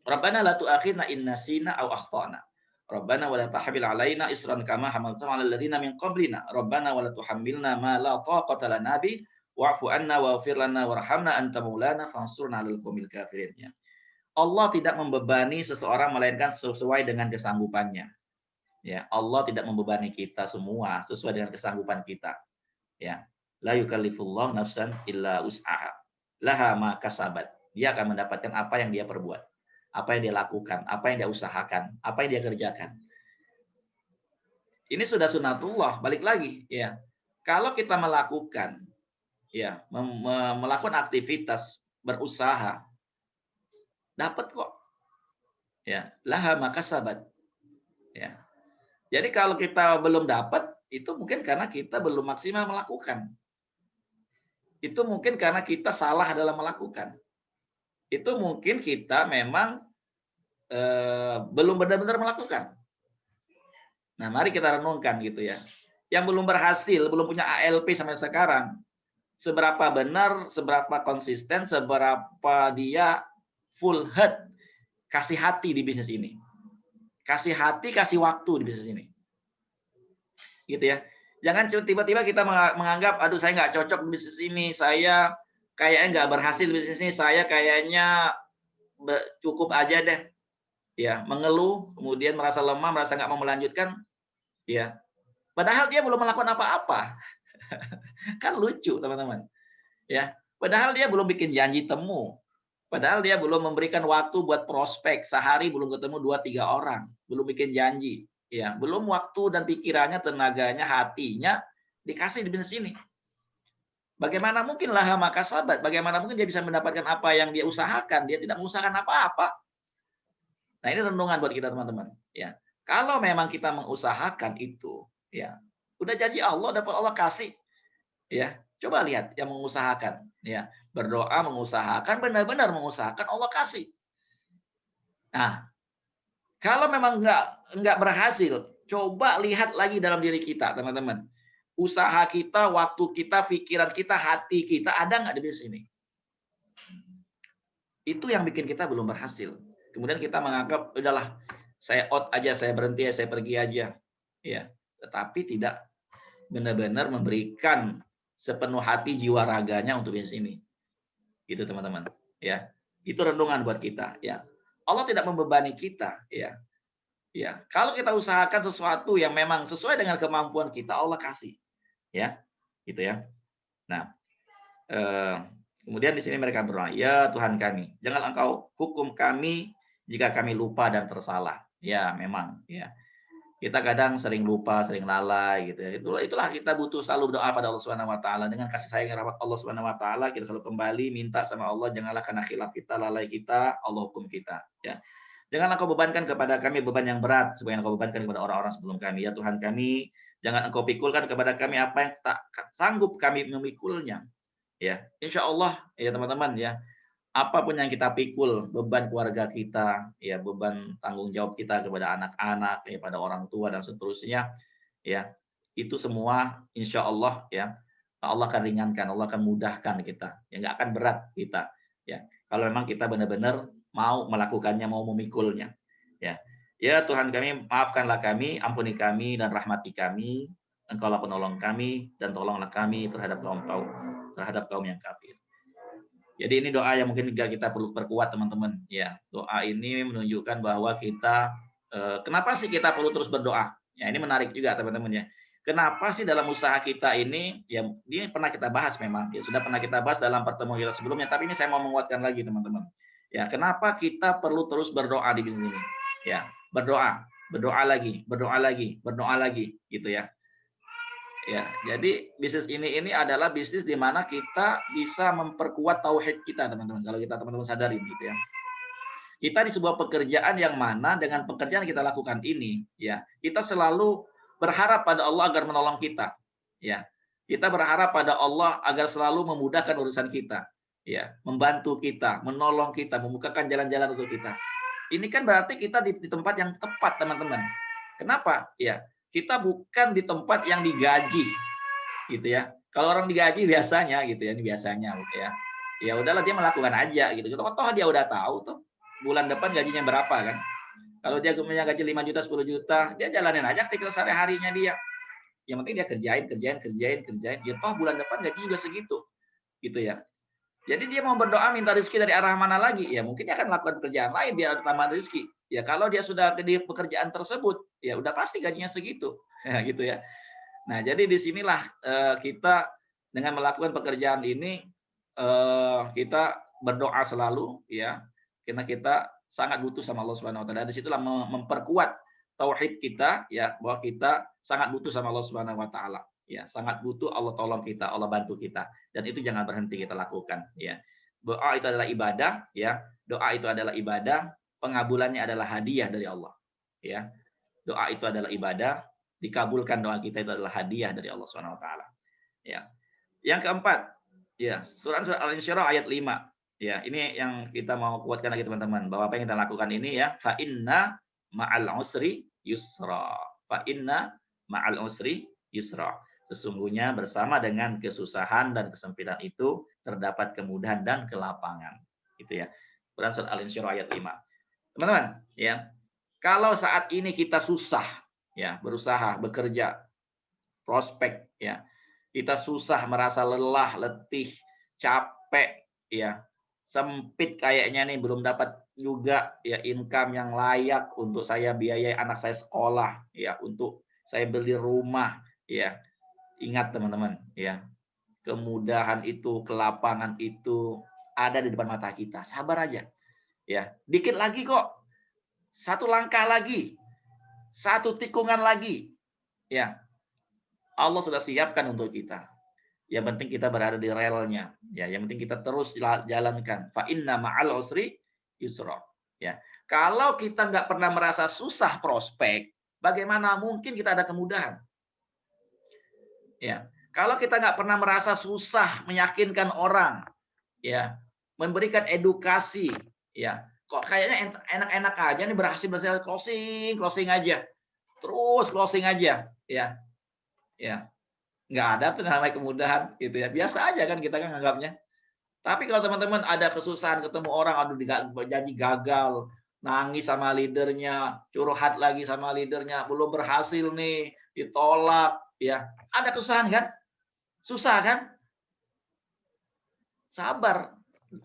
Rabbana la tu'akhidna in nasina aw akhtana. Rabbana wa la tahmil 'alaina isran kama hamaltahu 'alal ladzina min qablina. Rabbana wa la tuhammilna ma la taqata lana bi wa'fu anna waghfir lana warhamna anta maulana fansurna 'alal qaumil kafirin. Ya. Allah tidak membebani seseorang melainkan sesuai dengan kesanggupannya. Ya, Allah tidak membebani kita semua sesuai dengan kesanggupan kita. Ya. La yukallifullahu nafsan illa wus'aha. Laha ma kasabat. Dia akan mendapatkan apa yang dia perbuat. Apa yang dia lakukan, apa yang dia usahakan, apa yang dia kerjakan. Ini sudah sunatullah, balik lagi ya. Kalau kita melakukan ya, melakukan aktivitas, berusaha, dapat kok. Ya, laha maka sabat. Ya. Jadi kalau kita belum dapat, itu mungkin karena kita belum maksimal melakukan. Itu mungkin karena kita salah dalam melakukan. Itu mungkin kita memang belum benar-benar melakukan. Nah, mari kita renungkan gitu ya. Yang belum berhasil, belum punya ALP sampai sekarang, seberapa benar, seberapa konsisten, seberapa dia full head, kasih hati di bisnis ini. Kasih hati, kasih waktu di bisnis ini. Gitu ya. Jangan tiba-tiba kita menganggap, aduh saya nggak cocok di bisnis ini, saya kayaknya nggak berhasil di bisnis ini, saya kayaknya cukup aja deh. Ya, mengeluh, kemudian merasa lemah, merasa nggak mau melanjutkan, ya. Padahal dia belum melakukan apa-apa. Kan lucu, teman-teman. Ya, padahal dia belum bikin janji temu. Padahal dia belum memberikan waktu buat prospek, sehari belum ketemu 2-3 orang, belum bikin janji, ya, belum waktu dan pikirannya, tenaganya, hatinya dikasih di bisnis ini. Bagaimana mungkin laha maka sabat? Bagaimana mungkin dia bisa mendapatkan apa yang dia usahakan? Dia tidak mengusahakan apa-apa. Nah, ini renungan buat kita teman-teman, ya. Kalau memang kita mengusahakan itu, ya, udah janji Allah, dapat Allah kasih, ya. Coba lihat yang mengusahakan, ya, berdoa mengusahakan, benar-benar mengusahakan, Allah kasih. Nah, kalau memang nggak berhasil, coba lihat lagi dalam diri kita, teman-teman. Usaha kita, waktu kita, pikiran kita, hati kita, ada nggak di sini? Itu yang bikin kita belum berhasil. Kemudian kita menganggap, udahlah, saya out aja, saya berhenti, saya pergi aja. Ya, tetapi tidak benar-benar memberikan sepenuh hati jiwa raganya untuk bisnis ini. Gitu teman-teman. Ya, itu renungan buat kita. Ya, Allah tidak membebani kita. Ya, ya. Kalau kita usahakan sesuatu yang memang sesuai dengan kemampuan kita, Allah kasih. Ya, gitu ya. Nah, kemudian di sini mereka berdoa, ya Tuhan kami, jangan Engkau hukum kami jika kami lupa dan tersalah. Ya, memang. Ya, kita kadang sering lupa, sering lalai, gitu ya. Itulah kita butuh selalu berdoa pada Allah Subhanahu Wa Taala dengan kasih sayang rahmat Allah Subhanahu Wa Taala. Kita selalu kembali minta sama Allah, janganlah karena khilaf kita, lalai kita, Allah hukum kita. Ya, jangan Engkau bebankan kepada kami beban yang berat, sebagai Engkau bebankan kepada orang-orang sebelum kami. Ya Tuhan kami, jangan Engkau pikulkan kepada kami apa yang tak sanggup kami memikulnya. Ya, insya Allah ya teman-teman ya, apapun yang kita pikul, beban keluarga kita, ya beban tanggung jawab kita kepada anak-anak, ya pada orang tua dan seterusnya, ya itu semua insya Allah ya Allah akan ringankan, Allah akan mudahkan kita, ya nggak akan berat kita, ya kalau memang kita benar-benar mau melakukannya, mau memikulnya, ya. Ya Tuhan kami, maafkanlah kami, ampuni kami dan rahmati kami. Engkaulah penolong kami dan tolonglah kami terhadap kaum yang kafir. Jadi ini doa yang mungkin juga kita perlu perkuat teman-teman. Ya, doa ini menunjukkan bahwa kita kenapa sih kita perlu terus berdoa? Ya, ini menarik juga teman-teman ya. Kenapa sih dalam usaha kita ini, ya ini pernah kita bahas memang, ya sudah pernah kita bahas dalam pertemuan kita sebelumnya, tapi ini saya mau menguatkan lagi teman-teman. Ya, kenapa kita perlu terus berdoa di bisnis ini? Ya, berdoa, berdoa lagi, gitu ya. Ya, jadi bisnis ini adalah bisnis di mana kita bisa memperkuat tauhid kita, teman-teman. Kalau kita teman-teman sadarin gitu ya. Kita di sebuah pekerjaan yang mana dengan pekerjaan yang kita lakukan ini, ya, kita selalu berharap pada Allah agar menolong kita. Ya. Kita berharap pada Allah agar selalu memudahkan urusan kita, ya, membantu kita, menolong kita, membukakan jalan-jalan untuk kita. Ini kan berarti kita di tempat yang tepat, teman-teman. Kenapa? Ya, kita bukan di tempat yang digaji, gitu ya. Kalau orang digaji biasanya, gitu ya, ini biasanya, gitu ya. Ya udahlah dia melakukan aja, gitu. Toh dia udah tahu tuh bulan depan gajinya berapa kan. Kalau dia punya gaji 5 juta, 10 juta, dia jalanin aja aktivitas sehari-harinya dia. Yang penting dia kerjain. Ya toh bulan depan gaji juga segitu, gitu ya. Jadi dia mau berdoa minta rezeki dari arah mana lagi? Ya mungkin dia akan melakukan pekerjaan lain biar ada tambahan rezeki. Ya kalau dia sudah di pekerjaan tersebut, ya udah pasti gajinya segitu. Ya, gitu ya. Nah, jadi disinilah kita dengan melakukan pekerjaan ini kita berdoa selalu ya, karena kita sangat butuh sama Allah Subhanahu wa taala. Disitulah memperkuat tauhid kita ya, bahwa kita sangat butuh sama Allah Subhanahu wa taala. Ya, sangat butuh Allah tolong kita, Allah bantu kita. Dan itu jangan berhenti kita lakukan ya. Doa itu adalah ibadah ya. Doa itu adalah ibadah, pengabulannya adalah hadiah dari Allah. Ya. Doa itu adalah ibadah, dikabulkan doa kita itu adalah hadiah dari Allah Subhanahu wa taala. Ya. Yang keempat, ya, surat Al-Insyirah ayat 5. Ya, ini yang kita mau kuatkan lagi teman-teman, bahwa apa yang kita lakukan ini ya, fa inna ma'al usri yusra. Fa inna ma'al usri yusra. Sesungguhnya bersama dengan kesusahan dan kesempitan itu terdapat kemudahan dan kelapangan. Gitu ya. Quran surat Al-Insyirah ayat 5. Teman-teman, ya. Kalau saat ini kita susah ya, berusaha, bekerja, prospek ya. Kita susah, merasa lelah, letih, capek ya. Sempit kayaknya nih, belum dapat juga ya income yang layak untuk saya biayai anak saya sekolah ya, untuk saya beli rumah ya. Ingat teman-teman ya, kemudahan itu, kelapangan itu ada di depan mata kita. Sabar aja ya. Dikit lagi kok. Satu langkah lagi. Satu tikungan lagi. Ya. Allah sudah siapkan untuk kita. Yang penting kita berada di relnya. Ya, yang penting kita terus jalankan. Fa inna ma'al usri yusra. Ya. Kalau kita nggak pernah merasa susah prospek, bagaimana mungkin kita ada kemudahan? Ya. Kalau kita nggak pernah merasa susah meyakinkan orang, ya, memberikan edukasi, ya, kok kayaknya enak-enak aja nih, berhasil closing aja, terus closing aja, ya, nggak ada tuh namanya kemudahan, gitu ya, biasa aja kan kita kan nganggapnya. Tapi kalau teman-teman ada kesusahan ketemu orang, aduh janji gagal, nangis sama leadernya, curhat lagi sama leadernya, belum berhasil nih, ditolak, ya, ada kesusahan kan? Susah kan? Sabar.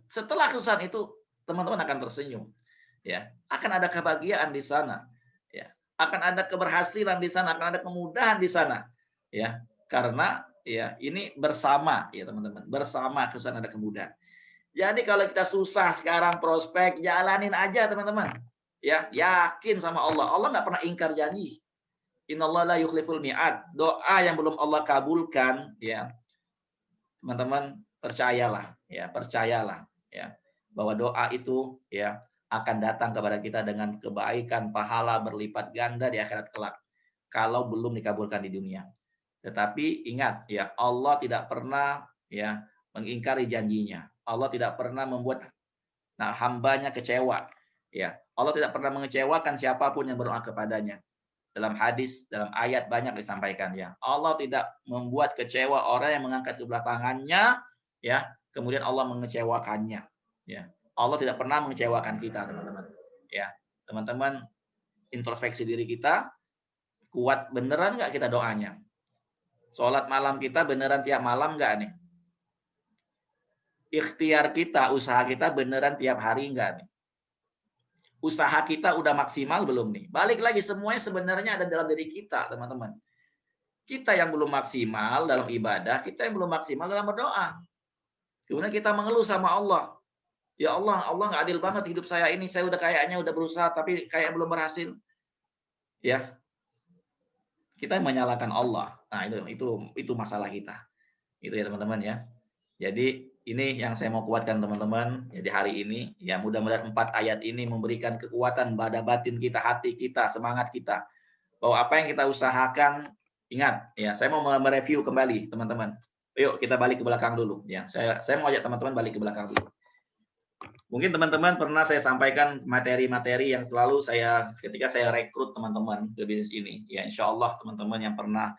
Setelah kesusahan itu, teman-teman akan tersenyum. Ya, akan ada kebahagiaan di sana. Ya, akan ada keberhasilan di sana, akan ada kemudahan di sana. Ya, karena ya ini bersama ya teman-teman, bersama kesusahan ada kemudahan. Jadi kalau kita susah sekarang prospek, jalanin aja teman-teman. Ya, yakin sama Allah. Allah nggak pernah ingkar janji. Innallaha la yukhliful mi'ad. Doa yang belum Allah kabulkan, ya teman-teman percayalah ya bahwa doa itu ya akan datang kepada kita dengan kebaikan, pahala berlipat ganda di akhirat kelak kalau belum dikabulkan di dunia. Tetapi ingat ya, Allah tidak pernah ya mengingkari janjinya. Allah tidak pernah membuat hambanya kecewa. Ya, Allah tidak pernah mengecewakan siapapun yang berdoa kepadanya. Dalam hadis, dalam ayat banyak disampaikan ya. Allah tidak membuat kecewa orang yang mengangkat kedua tangannya ya, kemudian Allah mengecewakannya ya. Allah tidak pernah mengecewakan kita, teman-teman. Ya, teman-teman introspeksi diri kita, kuat beneran nggak kita doanya? Sholat malam kita beneran tiap malam nggak nih? Ikhtiar kita, usaha kita beneran tiap hari nggak nih? Usaha kita udah maksimal belum nih? Balik lagi, semuanya sebenarnya ada dalam diri kita, teman-teman. Kita yang belum maksimal dalam ibadah, kita yang belum maksimal dalam berdoa. Kemudian kita mengeluh sama Allah. Ya Allah, Allah nggak adil banget hidup saya ini. Saya udah kayaknya udah berusaha, tapi kayak belum berhasil. Ya, kita menyalahkan Allah. Nah, itu masalah kita. Itu ya teman-teman ya. Jadi ini yang saya mau kuatkan teman-teman. Jadi hari ini ya mudah-mudahan 4 ayat ini memberikan kekuatan pada batin kita, hati kita, semangat kita. Bahwa apa yang kita usahakan, ingat ya, saya mau mereview kembali teman-teman. Yuk kita balik ke belakang dulu ya. Saya mau ajak teman-teman balik ke belakang dulu. Mungkin teman-teman pernah saya sampaikan materi-materi yang selalu ketika saya rekrut teman-teman ke bisnis ini. Ya insya Allah teman-teman yang pernah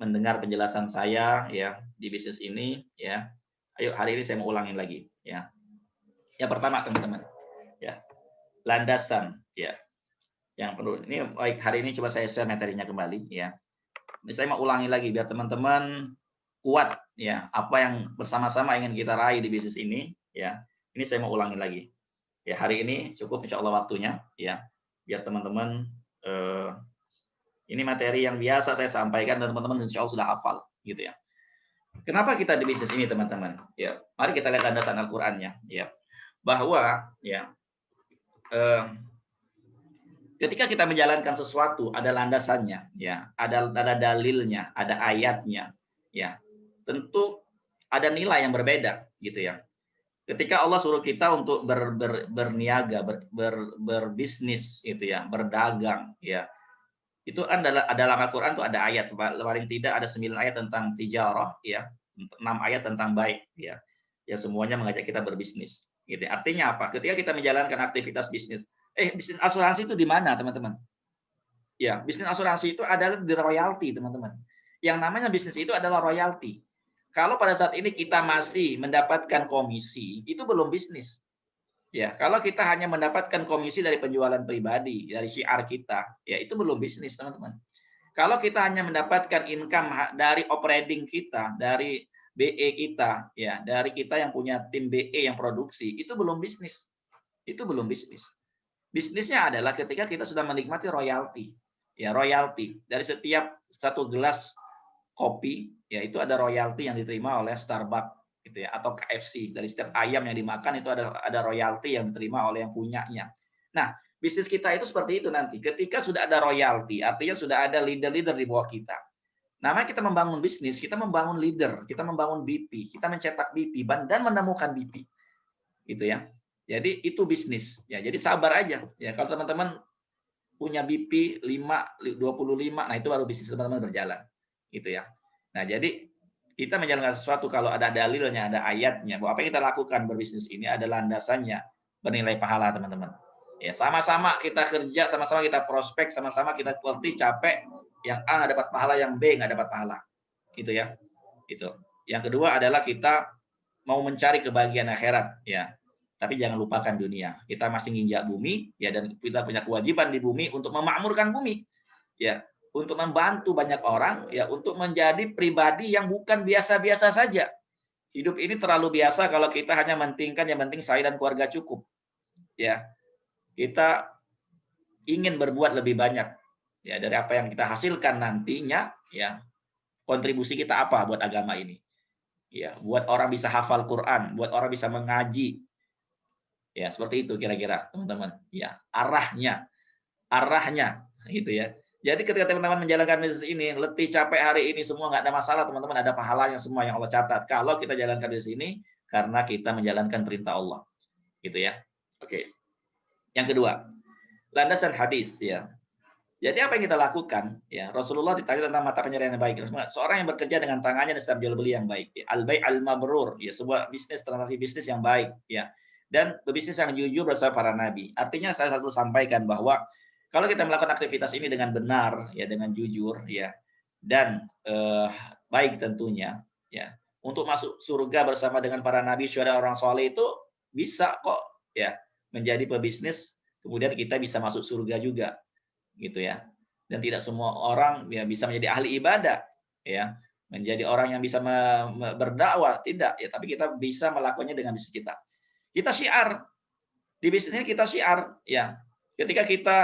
mendengar penjelasan saya ya di bisnis ini ya. Ayo hari ini saya mau ulangin lagi ya. Yang pertama teman-teman ya, landasan ya. Yang perlu ini baik hari ini coba saya share materinya kembali ya. Ini saya mau ulangi lagi biar teman-teman kuat ya apa yang bersama-sama ingin kita raih di bisnis ini ya. Ini saya mau ulangin lagi. Ya hari ini cukup insya Allah waktunya ya. Biar teman-teman ini materi yang biasa saya sampaikan dan teman-teman insya Allah sudah hafal gitu ya. Kenapa kita di bisnis ini teman-teman? Ya, mari kita lihat landasan Al-Qur'annya ya. Bahwa ya ketika kita menjalankan sesuatu ada landasannya ya, ada dalilnya, ada ayatnya ya. Tentu ada nilai yang berbeda gitu ya. Ketika Allah suruh kita untuk berniaga, berbisnis itu ya, berdagang ya. Itu kan dalam Al-Qur'an itu ada ayat, paling tidak ada 9 ayat tentang tijarah ya, 6 ayat tentang baik ya. Ya semuanya mengajak kita berbisnis. Gitu. Artinya apa? Ketika kita menjalankan aktivitas bisnis, bisnis asuransi itu di mana, teman-teman? Ya, bisnis asuransi itu adalah di royalti, teman-teman. Yang namanya bisnis itu adalah royalti. Kalau pada saat ini kita masih mendapatkan komisi, itu belum bisnis. Ya, kalau kita hanya mendapatkan komisi dari penjualan pribadi, dari syiar kita, ya itu belum bisnis, teman-teman. Kalau kita hanya mendapatkan income dari operating kita, dari BE kita, ya, dari kita yang punya tim BE yang produksi, itu belum bisnis. Itu belum bisnis. Bisnisnya adalah ketika kita sudah menikmati royalti. Ya, royalti. Dari setiap 1 gelas kopi, ya itu ada royalti yang diterima oleh Starbucks gitu ya, atau KFC. Dari setiap ayam yang dimakan itu ada royalti yang diterima oleh yang punyanya. Nah, bisnis kita itu seperti itu nanti. Ketika sudah ada royalti, artinya sudah ada leader-leader di bawah kita. Namanya kita membangun bisnis, kita membangun leader, kita membangun BP, kita mencetak BP dan menemukan BP. Gitu ya. Jadi itu bisnis. Ya, jadi sabar aja. Ya, kalau teman-teman punya BP 25, nah itu baru bisnis teman-teman berjalan. Gitu ya. Nah, jadi kita menjalankan sesuatu kalau ada dalilnya, ada ayatnya, bahwa apa yang kita lakukan berbisnis ini ada landasannya, bernilai pahala, teman-teman. Ya, sama-sama kita kerja, sama-sama kita prospek, sama-sama kita letih, capek, yang A nggak dapat pahala, yang B nggak dapat pahala. Gitu ya. Itu. Yang kedua adalah kita mau mencari kebahagiaan akhirat, ya. Tapi jangan lupakan dunia. Kita masih nginjak bumi, ya, dan kita punya kewajiban di bumi untuk memakmurkan bumi. Ya, untuk membantu banyak orang, ya, untuk menjadi pribadi yang bukan biasa-biasa saja. Hidup ini terlalu biasa kalau kita hanya mentingkan yang penting saya dan keluarga cukup. Ya, kita ingin berbuat lebih banyak. Ya, dari apa yang kita hasilkan nantinya, ya, kontribusi kita apa buat agama ini? Ya, buat orang bisa hafal Quran, buat orang bisa mengaji. Ya, seperti itu kira-kira, teman-teman. Ya, arahnya, gitu ya. Jadi ketika teman-teman menjalankan bisnis ini, letih, capek hari ini, semua nggak ada masalah, teman-teman, ada pahalanya semua yang Allah catat. Kalau kita jalankan bisnis ini, karena kita menjalankan perintah Allah. Gitu ya. Oke. Yang kedua, landasan hadis, ya. Jadi apa yang kita lakukan? Ya, Rasulullah ditanya tentang mata pencaharian yang baik. Seorang yang bekerja dengan tangannya dan setiap jual beli yang baik. Ya. Al-bai' al-mabrur, ya, sebuah bisnis, transaksi bisnis yang baik. Ya. Dan berbisnis yang jujur bersama para nabi. Artinya saya satu sampaikan bahwa kalau kita melakukan aktivitas ini dengan benar, ya, dengan jujur, ya, dan baik tentunya, ya, untuk masuk surga bersama dengan para nabi, syuhada, orang soleh itu bisa kok, ya, menjadi pebisnis, kemudian kita bisa masuk surga juga. gitu ya. Dan tidak semua orang ya bisa menjadi ahli ibadah, ya, menjadi orang yang bisa berdakwah, tidak ya, tapi kita bisa melakukannya dengan bisnis kita. Kita syiar, di bisnis ini kita syiar, ya. Ketika kita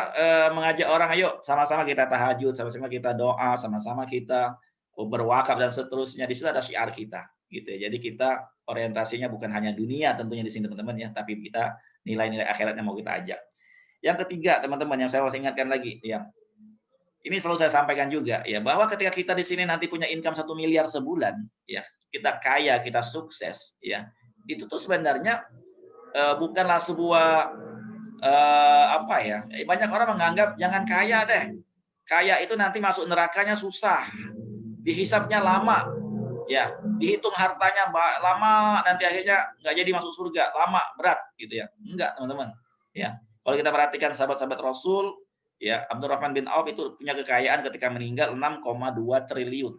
mengajak orang, ayo sama-sama kita tahajud, sama-sama kita doa, sama-sama kita berwakaf dan seterusnya, di situ ada syiar kita, gitu ya. Jadi kita orientasinya bukan hanya dunia tentunya di sini teman-teman ya, tapi kita nilai-nilai akhirat yang mau kita ajak. Yang ketiga teman-teman yang saya harus ingatkan lagi, ya. Ini selalu saya sampaikan juga ya, bahwa ketika kita di sini nanti punya income 1 miliar sebulan, ya, kita kaya, kita sukses, ya. Itu tuh sebenarnya bukanlah sebuah apa ya? Banyak orang menganggap jangan kaya deh. Kaya itu nanti masuk nerakanya susah. Dihisapnya lama. Ya, dihitung hartanya lama, nanti akhirnya nggak jadi masuk surga, lama, berat gitu ya. Enggak, teman-teman. Ya. Kalau kita perhatikan sahabat-sahabat Rasul, ya, Abdurrahman bin Auf itu punya kekayaan ketika meninggal 6,2 triliun.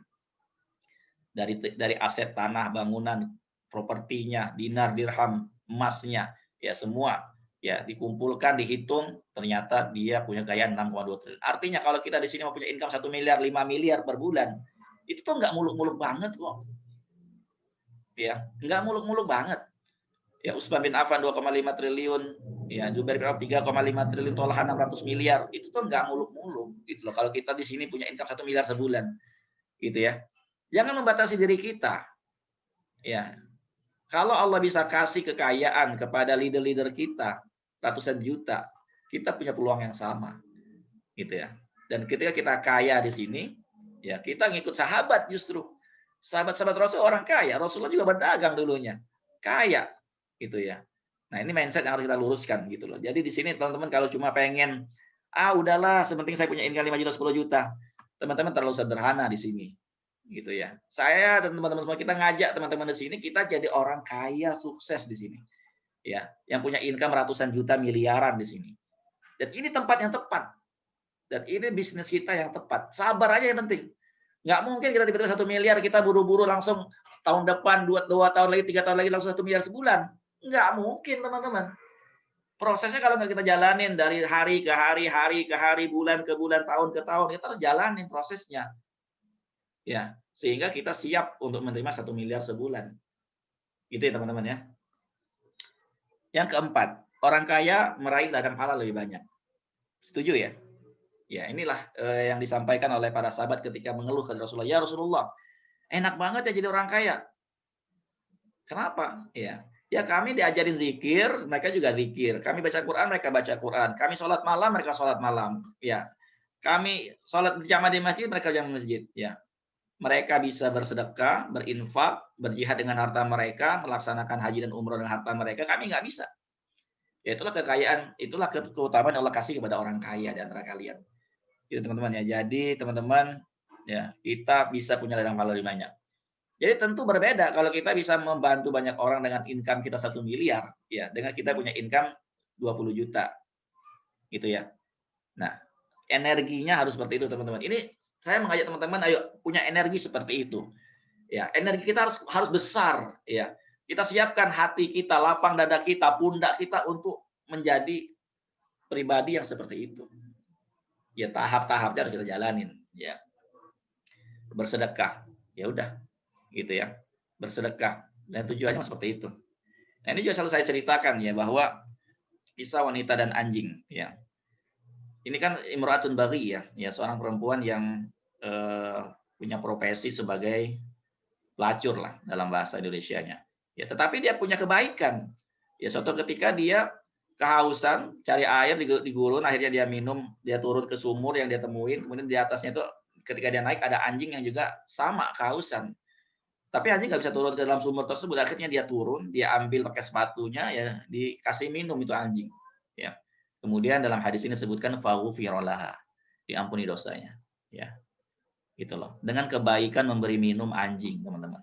Dari aset tanah, bangunan, propertinya, dinar, dirham, emasnya, ya semua ya dikumpulkan, dihitung, ternyata dia punya kekayaan 6,2 triliun. Artinya kalau kita di sini mau punya income 1 miliar, 5 miliar per bulan, itu tuh nggak muluk-muluk banget kok. Ya, nggak muluk-muluk banget. Ya, Utsman bin Affan 2,5 triliun, ya Zubair bin Awf 3,5 triliun, Tolha 600 miliar. Itu tuh nggak muluk-muluk gitu loh. Kalau kita di sini punya income 1 miliar sebulan. Gitu ya. Jangan membatasi diri kita. Ya. Kalau Allah bisa kasih kekayaan kepada leader-leader kita ratusan juta, kita punya peluang yang sama. Gitu ya. Dan ketika kita kaya di sini, ya kita ngikut sahabat justru. Sahabat-sahabat Rasul orang kaya, Rasulullah juga berdagang dulunya. Kaya gitu ya. Nah, ini mindset yang harus kita luruskan gitu loh. Jadi di sini teman-teman kalau cuma pengen udahlah sepenting saya punya income 5 juta 10 juta. Teman-teman terlalu sederhana di sini. Gitu ya. Saya dan teman-teman semua kita ngajak teman-teman di sini kita jadi orang kaya sukses di sini. Ya, yang punya income ratusan juta miliaran di sini. Dan ini tempat yang tepat. Dan ini bisnis kita yang tepat. Sabar aja yang penting. Nggak mungkin kita tiba-tiba 1 miliar, kita buru-buru langsung tahun depan, 2 tahun lagi, 3 tahun lagi langsung 1 miliar sebulan. Nggak mungkin, teman-teman. Prosesnya kalau nggak kita jalanin dari hari ke hari, bulan ke bulan, tahun ke tahun, kita harus jalanin prosesnya. Ya, sehingga kita siap untuk menerima 1 miliar sebulan. Gitu ya, teman-teman ya. Yang keempat, orang kaya meraih ladang pahala lebih banyak. Setuju ya? Ya, inilah yang disampaikan oleh para sahabat ketika mengeluh kepada Rasulullah. Ya Rasulullah, enak banget ya jadi orang kaya. Kenapa? Ya kami diajarin zikir, mereka juga zikir. Kami baca Quran, mereka baca Quran. Kami sholat malam, mereka sholat malam. Ya, kami sholat berjamaah di masjid, mereka berjamaah di masjid. Ya, mereka bisa bersedekah, berinfak, berjihad dengan harta mereka, melaksanakan haji dan umroh dengan harta mereka. Kami nggak bisa. Ya, itulah kekayaan, itulah keutamaan yang Allah kasih kepada orang kaya di antara kalian. Itu teman-teman ya. Jadi teman-teman ya, kita bisa punya ladang pahala lebih banyak. Jadi tentu berbeda kalau kita bisa membantu banyak orang dengan income kita 1 miliar ya, dengan kita punya income 20 juta. Gitu ya. Nah, energinya harus seperti itu teman-teman. Ini saya mengajak teman-teman ayo punya energi seperti itu. Ya, energi kita harus besar ya. Kita siapkan hati kita, lapang dada kita, pundak kita untuk menjadi pribadi yang seperti itu. Ya tahap-tahapnya harus kita jalanin ya. Bersedekah ya udah gitu ya, bersedekah dan tujuannya seperti itu. Nah, ini juga selalu saya ceritakan ya, bahwa kisah wanita dan anjing ya. Ini kan imra'atun baghiyah ya, seorang perempuan yang punya profesi sebagai pelacur lah dalam bahasa Indonesianya ya, tetapi dia punya kebaikan ya. Suatu ketika dia kehausan, cari air di gurun, akhirnya dia minum, dia turun ke sumur yang dia temuin, kemudian di atasnya itu ketika dia naik ada anjing yang juga sama kehausan. Tapi anjing nggak bisa turun ke dalam sumur tersebut, akhirnya dia turun, dia ambil pakai sepatunya ya, dikasih minum itu anjing. Ya. Kemudian dalam hadis ini disebutkan faghufira laha, diampuni dosanya. Ya. Gitu loh. Dengan kebaikan memberi minum anjing, teman-teman.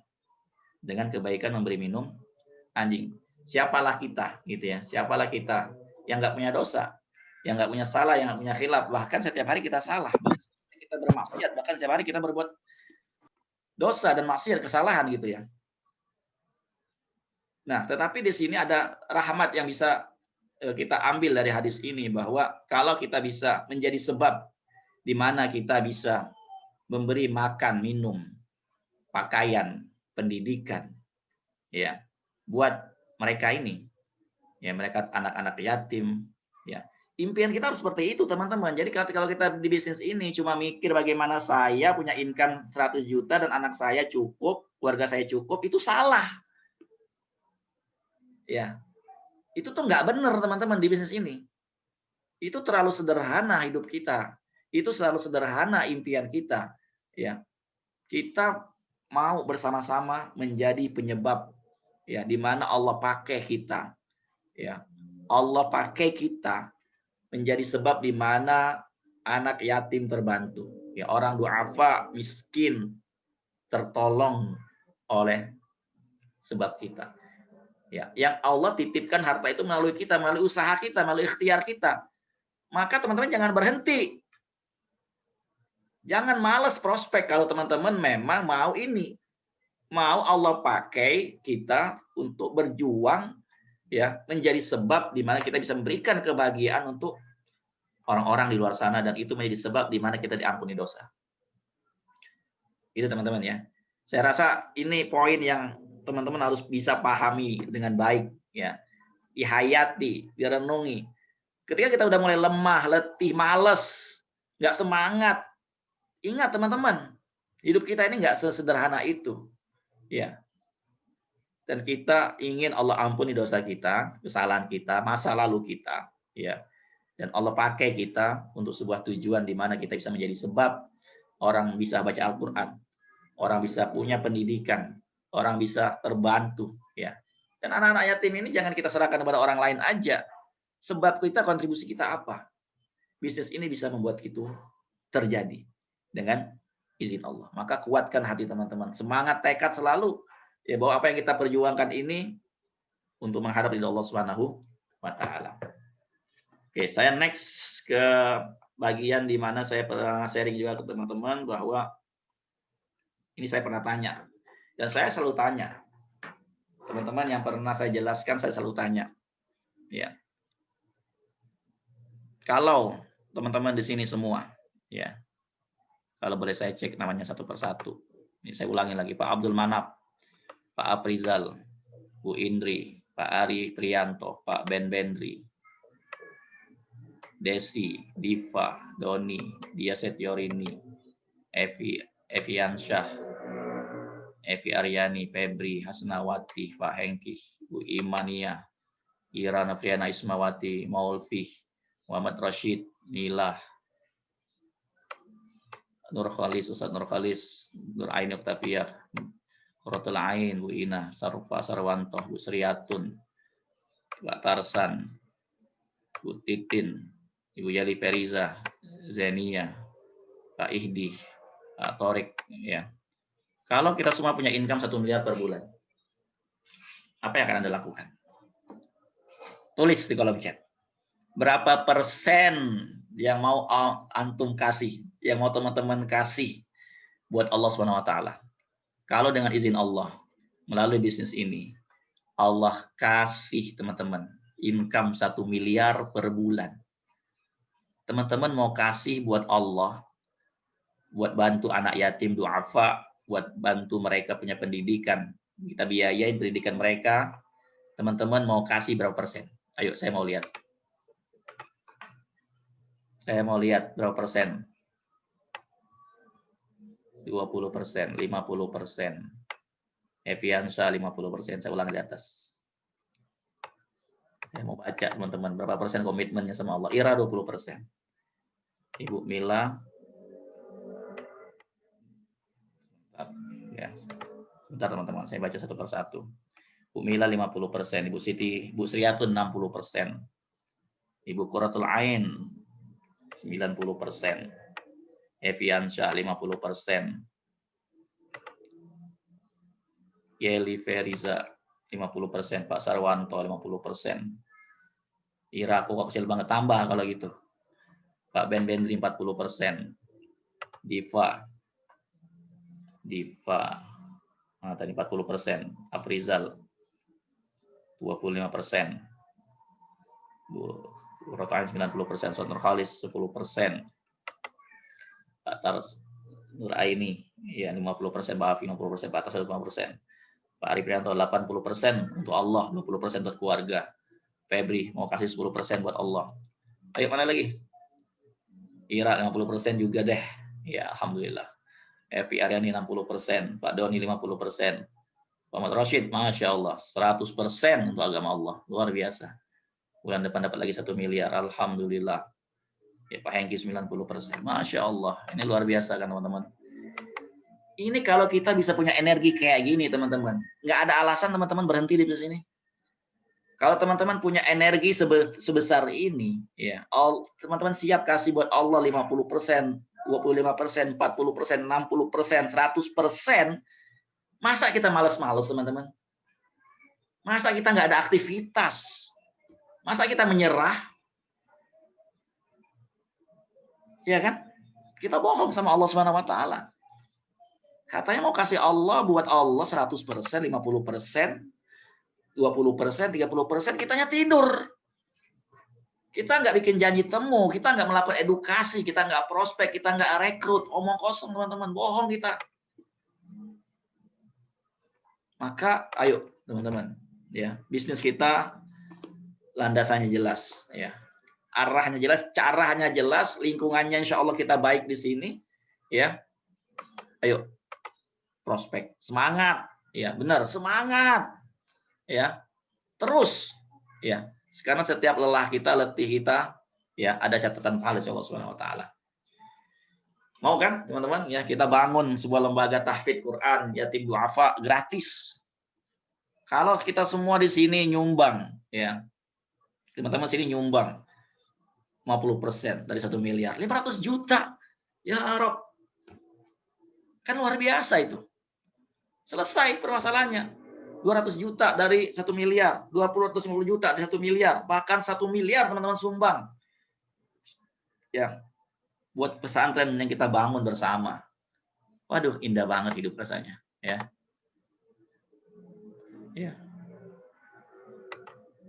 Dengan kebaikan memberi minum anjing. Siapalah kita gitu ya, siapalah kita yang nggak punya dosa, yang nggak punya salah, yang nggak punya khilaf, bahkan setiap hari kita salah, kita bermaksiat, bahkan setiap hari kita berbuat dosa dan maksiat, kesalahan gitu ya. Nah, tetapi di sini ada rahmat yang bisa kita ambil dari hadis ini, bahwa kalau kita bisa menjadi sebab di mana kita bisa memberi makan, minum, pakaian, pendidikan, ya, buat mereka ini, ya, mereka anak-anak yatim, ya. Impian kita harus seperti itu, teman-teman. Jadi kalau kita di bisnis ini cuma mikir bagaimana saya punya income 100 juta dan anak saya cukup, keluarga saya cukup, itu salah. Ya, itu tuh nggak benar, teman-teman, di bisnis ini. Itu terlalu sederhana hidup kita. Itu selalu sederhana impian kita. Ya, kita mau bersama-sama menjadi penyebab, ya, di mana Allah pakai kita. Ya, Allah pakai kita menjadi sebab di mana anak yatim terbantu, ya, orang duafa miskin tertolong oleh sebab kita. Ya, yang Allah titipkan harta itu melalui kita, melalui usaha kita, melalui ikhtiar kita. Maka teman-teman jangan berhenti. Jangan malas prospek kalau teman-teman memang mau ini. Mau Allah pakai kita untuk berjuang, ya, menjadi sebab di mana kita bisa memberikan kebahagiaan untuk orang-orang di luar sana, dan itu menjadi sebab di mana kita diampuni dosa. Itu teman-teman ya. Saya rasa ini poin yang teman-teman harus bisa pahami dengan baik ya. Dihayati, direnungi. Ketika kita udah mulai lemah, letih, males, nggak semangat. Ingat teman-teman, hidup kita ini nggak sesederhana itu. Ya. Dan kita ingin Allah ampuni dosa kita, kesalahan kita, masa lalu kita, ya. Dan Allah pakai kita untuk sebuah tujuan di mana kita bisa menjadi sebab orang bisa baca Al-Quran, orang bisa punya pendidikan, orang bisa terbantu, ya. Dan anak-anak yatim ini jangan kita serahkan kepada orang lain aja. Sebab kita, kontribusi kita apa? Bisnis ini bisa membuat itu terjadi dengan izin Allah. Maka kuatkan hati teman-teman, semangat, tekad selalu, ya, bahwa apa yang kita perjuangkan ini untuk menghadap ridha Allah Subhanahu wa taala. Oke, saya next ke bagian di mana saya pernah sharing juga ke teman-teman bahwa ini saya pernah tanya, dan saya selalu tanya, teman-teman yang pernah saya jelaskan, saya selalu tanya, ya, kalau teman-teman di sini semua, ya, kalau boleh saya cek namanya satu persatu, ini saya ulangi lagi, Pak Abdul Manap, Pak Aprizal, Bu Indri, Pak Ari Prianto, Pak Ben Bendri, Desi, Diva, Doni, Dia Setiorini, Eviansyah, Evi Aryani, Febri, Hasnawati, Pak Hengki, Bu Imania, Ira Nafriana Ismawati, Maulvi, Muhammad Rashid, Nilah, Nur Khalis, Ustadz Nur Khalis, Nur Aini Oktavia, Rotul Ain, Bu Ina, Sarfa Sarwanto, Bu Sriatun, Pak Tarsan, Bu Titin, Ibu Yali Feriza, Zenia, Pak Ihdi, Pak Torik, ya. Kalau kita semua punya income 1 miliar per bulan, apa yang akan Anda lakukan? Tulis di kolom chat. Berapa persen yang mau antum kasih, yang mau teman-teman kasih buat Allah Subhanahu wa taala? Kalau dengan izin Allah, melalui bisnis ini, Allah kasih teman-teman income 1 miliar per bulan. Teman-teman mau kasih buat Allah, buat bantu anak yatim duafa, buat bantu mereka punya pendidikan, kita biayain pendidikan mereka, teman-teman mau kasih berapa persen? Ayo, saya mau lihat. Saya mau lihat berapa persen. 20%, 50%. Eviansa 50%, saya ulang di atas. Saya mau baca teman-teman berapa persen komitmennya sama Allah. Ira 20%. Ibu Mila, ya, sebentar teman-teman, saya baca satu persatu. Bu Mila 50%, Ibu Siti, Bu Sriatun 60%, Ibu Quratul Ain 90%, Eviansyah 50%, Yeli Feriza 50%, Pak Sarwanto 50%. Ira kok kecil banget, tambah kalau gitu. Pak Ben Bendri 40%. Diva, tadi 40%. Afrizal 25%. Bu Rotain 90%. Sonur Khalis 10%. Pak Tars Nuraini, ya 50%, Pak Afi 50%, Pak Tars 50%. Pak Ari Prianto 80% untuk Allah, 20% untuk keluarga. Febri mau kasih 10% buat Allah. Ayo mana lagi? Ira 50% juga deh. Ya, alhamdulillah. Evi Aryani 60%, Pak Doni 50%. Muhammad Rashid, Masya Allah, 100% untuk agama Allah. Luar biasa. Bulan depan dapat lagi 1 miliar. Alhamdulillah. Ya, Pak Hengki 90%. Masya Allah. Ini luar biasa kan teman-teman. Ini kalau kita bisa punya energi kayak gini teman-teman. Nggak ada alasan teman-teman berhenti di sini. Kalau teman-teman punya energi sebesar ini, ya, teman-teman siap kasih buat Allah 50%, 25%, 40%, 60%, 100%, masa kita malas-malas teman-teman? Masa kita nggak ada aktivitas? Masa kita menyerah? Ya kan? Kita bohong sama Allah Subhanahu wa taala. Katanya mau kasih Allah buat Allah 100%, 50%, 20%, 30%, kitanya tidur. Kita nggak bikin janji temu, kita nggak melakukan edukasi, kita nggak prospek, kita nggak rekrut, omong kosong teman-teman, bohong kita. Maka ayo teman-teman, ya bisnis kita landasannya jelas, ya arahnya jelas, caranya jelas, lingkungannya insya Allah kita baik di sini, ya. Ayo prospek, semangat, ya benar, semangat, ya terus, ya. Karena setiap lelah kita, letih kita, ya ada catatan pahala Allah Subhanahu wa taala. Mau kan, teman-teman? Ya, kita bangun sebuah lembaga tahfidz Quran yatim duafa gratis. Kalau kita semua di sini nyumbang, ya. Teman-teman sini nyumbang 50% dari 1 miliar, 500 juta. Ya Rob. Kan luar biasa itu. Selesai permasalahannya. 200 juta dari 1 miliar, 250 juta dari 1 miliar, bahkan 1 miliar teman-teman sumbang. Ya, buat pesantren yang kita bangun bersama. Waduh, indah banget hidup rasanya. Ya, ya,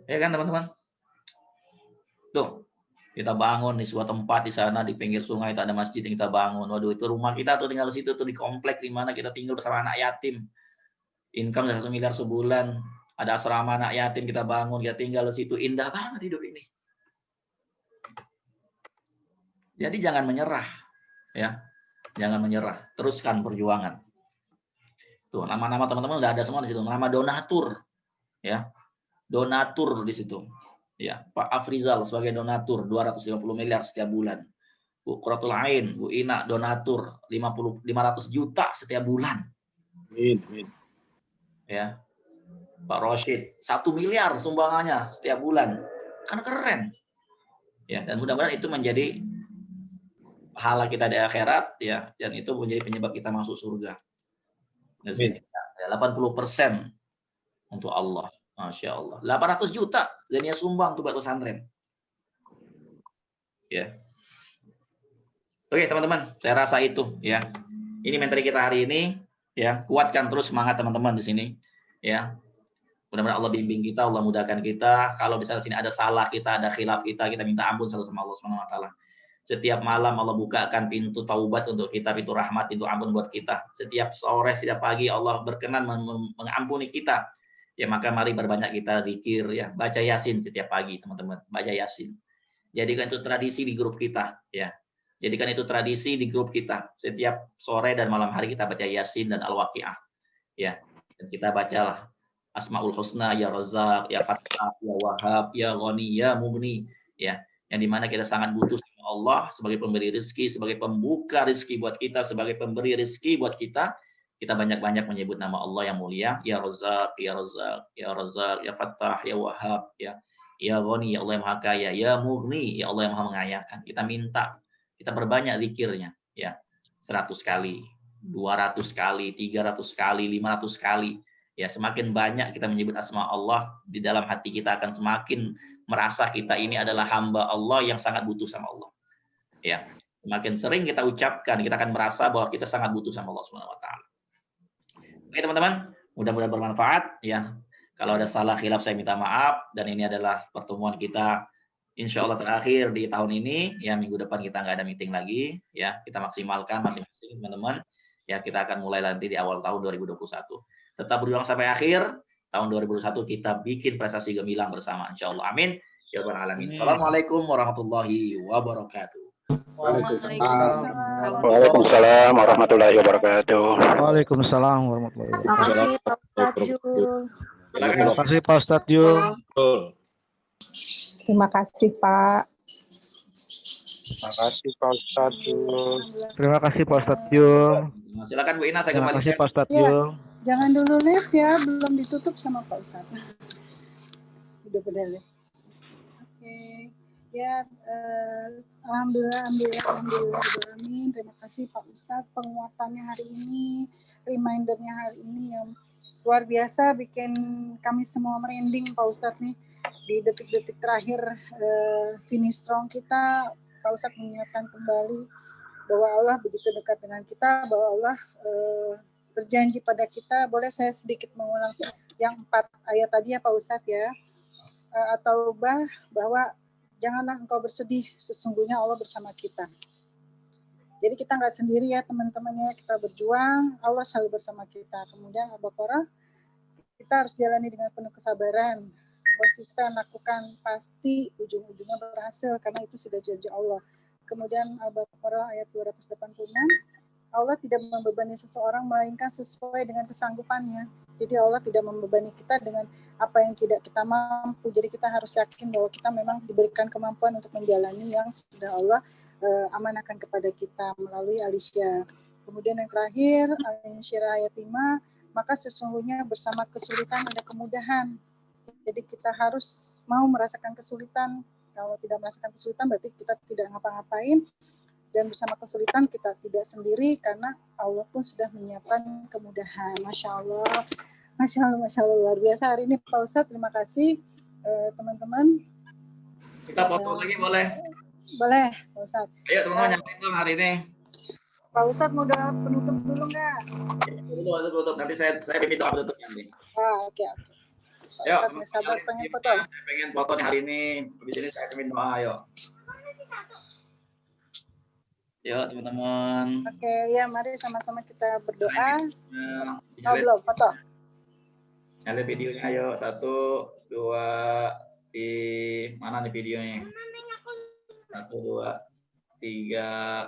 ya kan teman-teman. Tuh, kita bangun di sebuah tempat di sana di pinggir sungai itu ada masjid yang kita bangun. Waduh, itu rumah kita tuh tinggal di situ tuh di komplek di mana kita tinggal bersama anak yatim. Income 1 miliar sebulan, ada asrama anak yatim kita bangun, kita tinggal di situ, indah banget hidup ini. Jadi jangan menyerah, ya, jangan menyerah, teruskan perjuangan. Tuh nama-nama teman-teman udah ada semua di situ, nama donatur, ya, donatur di situ, ya, Pak Afrizal sebagai donatur 250 miliar setiap bulan, Bu Quratul Ain, Bu Ina donatur 500 juta setiap bulan. Amin. Ya, Pak Roshid 1 miliar sumbangannya setiap bulan, kan keren, ya. Dan mudah-mudahan itu menjadi pahala kita di akhirat, ya, dan itu menjadi penyebab kita masuk surga. 80% untuk Allah, masya Allah. 800 juta Zenia sumbang tuh buat pesantren, ya. Oke teman-teman, saya rasa itu, ya. Ini materi kita hari ini, ya. Kuatkan terus semangat teman-teman di sini, ya. Mudah-mudahan Allah bimbing kita, Allah mudahkan kita. Kalau misalnya sini ada salah kita, ada khilaf kita minta ampun selalu sama Allah Subhanahu wa taala. Setiap malam Allah bukakan pintu taubat untuk kita, pintu rahmat, pintu ampun buat kita. Setiap sore, setiap pagi Allah berkenan mengampuni kita. Ya maka mari berbanyak kita zikir, ya. Baca Yasin setiap pagi, teman-teman. Baca Yasin. Jadikan itu tradisi di grup kita, ya. Jadikan itu tradisi di grup kita. Setiap sore dan malam hari kita baca Yasin dan Al-Waqiah. Ya. Dan kita bacalah Asmaul Husna, ya Razzaq, ya Fattah, ya Wahhab, ya Ghani, ya Mughni, ya, yang dimana kita sangat butuh sama Allah sebagai pemberi rezeki, sebagai pembuka rezeki buat kita, sebagai pemberi rezeki buat kita. Kita banyak-banyak menyebut nama Allah yang mulia, ya Razzaq, ya Razzaq, ya Razzaq, ya Fattah, ya Wahhab, ya Ghani, ya Allah yang Maha Kaya, ya Mughni, ya Allah yang Maha Mengayakan. Kita minta, kita perbanyak zikirnya, ya, 100 kali, 200 kali, 300 kali, 500 kali. Ya, semakin banyak kita menyebut asma Allah, di dalam hati kita akan semakin merasa kita ini adalah hamba Allah yang sangat butuh sama Allah. Ya, semakin sering kita ucapkan, kita akan merasa bahwa kita sangat butuh sama Allah Subhanahu wa taala. Oke, teman-teman, mudah-mudahan bermanfaat, ya. Kalau ada salah khilaf saya minta maaf, dan ini adalah pertemuan kita insya Allah terakhir di tahun ini, ya minggu depan kita nggak ada meeting lagi, ya kita maksimalkan masing-masing teman-teman, ya kita akan mulai nanti di awal tahun 2021. Tetap berjuang sampai akhir, tahun 2021 kita bikin prestasi gemilang bersama, insya Allah. Amin. Ya Rabbal Alamin. Assalamualaikum warahmatullahi wabarakatuh. Waalaikumsalam warahmatullahi wabarakatuh. Waalaikumsalam warahmatullahi wabarakatuh. Terima kasih Pak Ustadz Terima kasih Pak Ustadz Jul. Yul. Terima kasih Pak. Terima kasih Pak Ustadz. Terima kasih Pak Ustadz Yul. Silakan Bu Ina, saya Terima kembali. kasih Pak Ustadz Ya. Yul. Jangan dulu live ya, belum ditutup sama Pak Ustadz. Udah pada live. Oke. Ya, alhamdulillah. Terima kasih Pak Ustadz penguatannya hari ini, remindernya hari ini yang luar biasa, bikin kami semua merinding Pak Ustadz nih di detik-detik terakhir finish strong kita. Pak Ustadz mengingatkan kembali bahwa Allah begitu dekat dengan kita, bahwa Allah berjanji pada kita. Boleh saya sedikit mengulang yang 4 ayat tadi ya Pak Ustadz ya, atau bahwa janganlah engkau bersedih, sesungguhnya Allah bersama kita. Jadi kita nggak sendiri ya teman-temannya, kita berjuang, Allah selalu bersama kita. Kemudian Al-Baqarah, kita harus jalani dengan penuh kesabaran, konsisten lakukan, pasti ujung-ujungnya berhasil, karena itu sudah janji Allah. Kemudian Al-Baqarah ayat 286, Allah tidak membebani seseorang melainkan sesuai dengan kesanggupannya. Jadi Allah tidak membebani kita dengan apa yang tidak kita mampu. Jadi kita harus yakin bahwa kita memang diberikan kemampuan untuk menjalani yang sudah Allah amanahkan kepada kita melalui Alicia. Kemudian yang terakhir, Al-Insyirah ayat 5, maka sesungguhnya bersama kesulitan ada kemudahan. Jadi kita harus mau merasakan kesulitan. Kalau tidak merasakan kesulitan berarti kita tidak ngapa-ngapain. Dan bersama kesulitan kita tidak sendiri karena Allah pun sudah menyiapkan kemudahan. Masya Allah, luar biasa hari ini Pak Ustadz. Terima kasih teman-teman. Kita foto lagi boleh? Boleh Pak Ustadz. Ayo teman-teman yang nonton hari ini. Pak Ustadz mau udah penutup dulu nggak? Tutup. Nanti saya pimpin doa penutup nanti. Oke. Pak Ayo, Ustadz sabar pengen foto. Saya pengen foto nih hari ini. Habis ini saya pimpin doa, ayo. Yuk teman-teman. Oke, ya mari sama-sama kita berdoa. Ya, Belum foto. lihat videonya, ayo. 1, 2, di mana nih videonya? 1, 2, 3.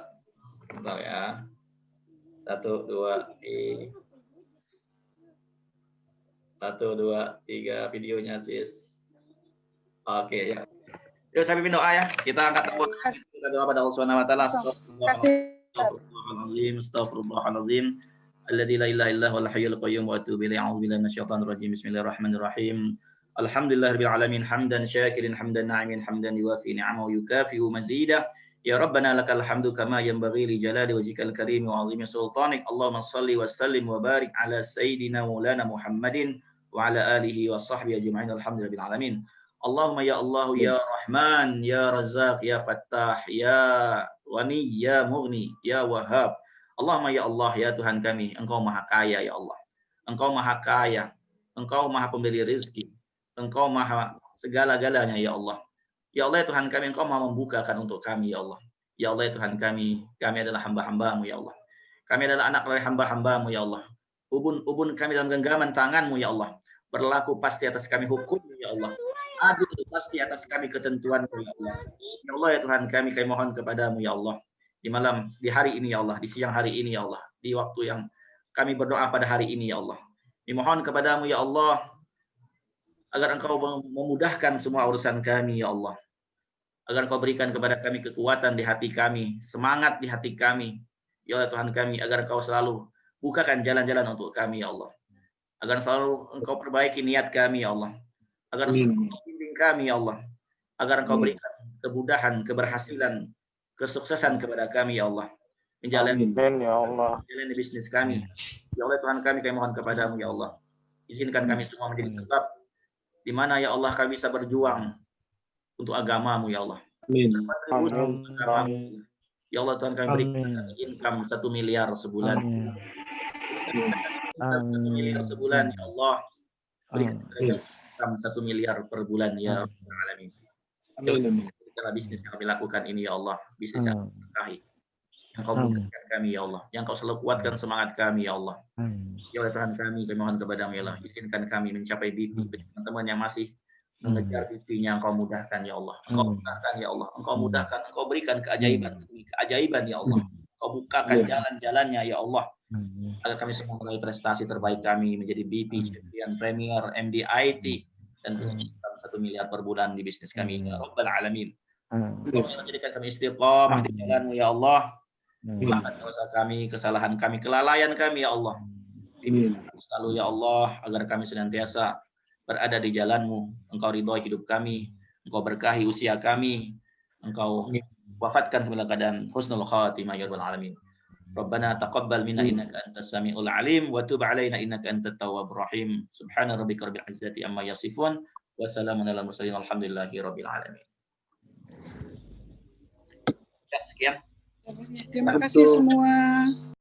Bentar ya. 1, 2, 3 videonya sis. Oke ya. Yuk saya pimpin doa ya. Kita angkat tangan. Kita doa pada Allah Subhanahu wa taala. Astagfirullahalazim. Alladzi la ilaha illa huwal hayyul qayyum wa atubu ilaihi. A'udzu billahi minasyaitonir rajim. Bismillahirrahmanirrahim. Alhamdulillahirabbil alamin hamdan syakirin hamdan na'imin hamdan yuwafi ni'amahu yukafi'u mazidah. Ya Rabbana lakal hamdu kama yanbaghi li jalali wajhikal karim wa 'azimi sultanik. Allahumma shalli wa sallim wa barik ala sayyidina maulana Muhammadin wa ala alihi wa sahbihi ajma'in. Alhamdulillahirabbil alamin. Allahumma ya Allah ya Rahman ya Razzaq ya Fattah ya Ghani ya Mughni ya Wahhab. Allahumma ya Allah ya Tuhan kami, Engkau Maha Kaya ya Allah. Engkau Maha Kaya, Engkau Maha Pemberi rezeki, Engkau Maha segala-galanya ya Allah. Ya Allah ya Tuhan kami, Engkau Maha membukakan untuk kami ya Allah. Ya Allah ya Tuhan kami adalah hamba-hamba-Mu ya Allah. Kami adalah anak dari hamba-hamba-Mu ya Allah. Ubun kami dalam genggaman tangan-Mu ya Allah. Berlaku pasti atas kami hukum-Mu ya Allah. Adil pasti atas kami ketentuan-Mu ya Allah. Ya Allah ya Tuhan kami mohon kepadamu ya Allah. Di hari ini ya Allah, di siang hari ini ya Allah, di waktu yang kami berdoa pada hari ini ya Allah. Dimohon kepadamu ya Allah, agar Engkau memudahkan semua urusan kami ya Allah. Agar Engkau berikan kepada kami kekuatan di hati kami, semangat di hati kami. Ya Allah Tuhan kami, agar Engkau selalu bukakan jalan-jalan untuk kami ya Allah. Agar selalu Engkau perbaiki niat kami ya Allah. Agar selalu bimbing kami ya Allah. Agar Engkau berikan kemudahan, keberhasilan, kesuksesan kepada kami ya Allah. Menjalani bisnis kami. Ya Allah Tuhan kami mohon kepadamu ya Allah. Izinkan kami semua menjadi sebab di mana ya Allah kami bisa berjuang untuk agamamu ya Allah. Amin. Ya Allah Tuhan kami berikan income 1 miliar sebulan. 1 miliar sebulan ya Allah. Berikan income 1 miliar per bulan ya Rabbal Alamin. Segala bisnis yang kami lakukan ini ya Allah, bisnis yang berkahi. Yang kau mudahkan kami ya Allah, yang kau selalu kuatkan semangat kami ya Allah. Ya Allah Tuhan kami mohon kepadamu ya Allah, izinkan kami mencapai BP. Teman-teman yang masih mengejar BP-nya Engkau mudahkan ya Allah. Engkau mudahkan ya Allah. Engkau mudahkan, Engkau berikan keajaiban ya Allah. Engkau bukakan jalan-jalannya ya Allah. Agar kami semua meraih prestasi terbaik kami menjadi BP, Champion, Premier, MD IT dan punya income 1 miliar per bulan di bisnis kami ya Rabbal Alamin. Engkau menjadikan kami istiqamah di jalan-Mu ya Allah. Maafkan dosa kami, kesalahan kami, kelalaian kami ya Allah. Bimbing kami selalu ya Allah agar kami senantiasa berada di jalan-Mu. Engkau ridhoi hidup kami, Engkau berkahi usia kami, Engkau wafatkan kami dalam keadaan husnul khatimah ya Rabbal Alamin. Rabbana taqabbal minna innaka antas samiul alim wa tub alaina innaka antat tawwabur rahim. Subhana rabbika rabbil izzati amma yasifun wa salamun alal mursalin walhamdulillahi rabbil alamin. Ya, sekian. Terima kasih semua.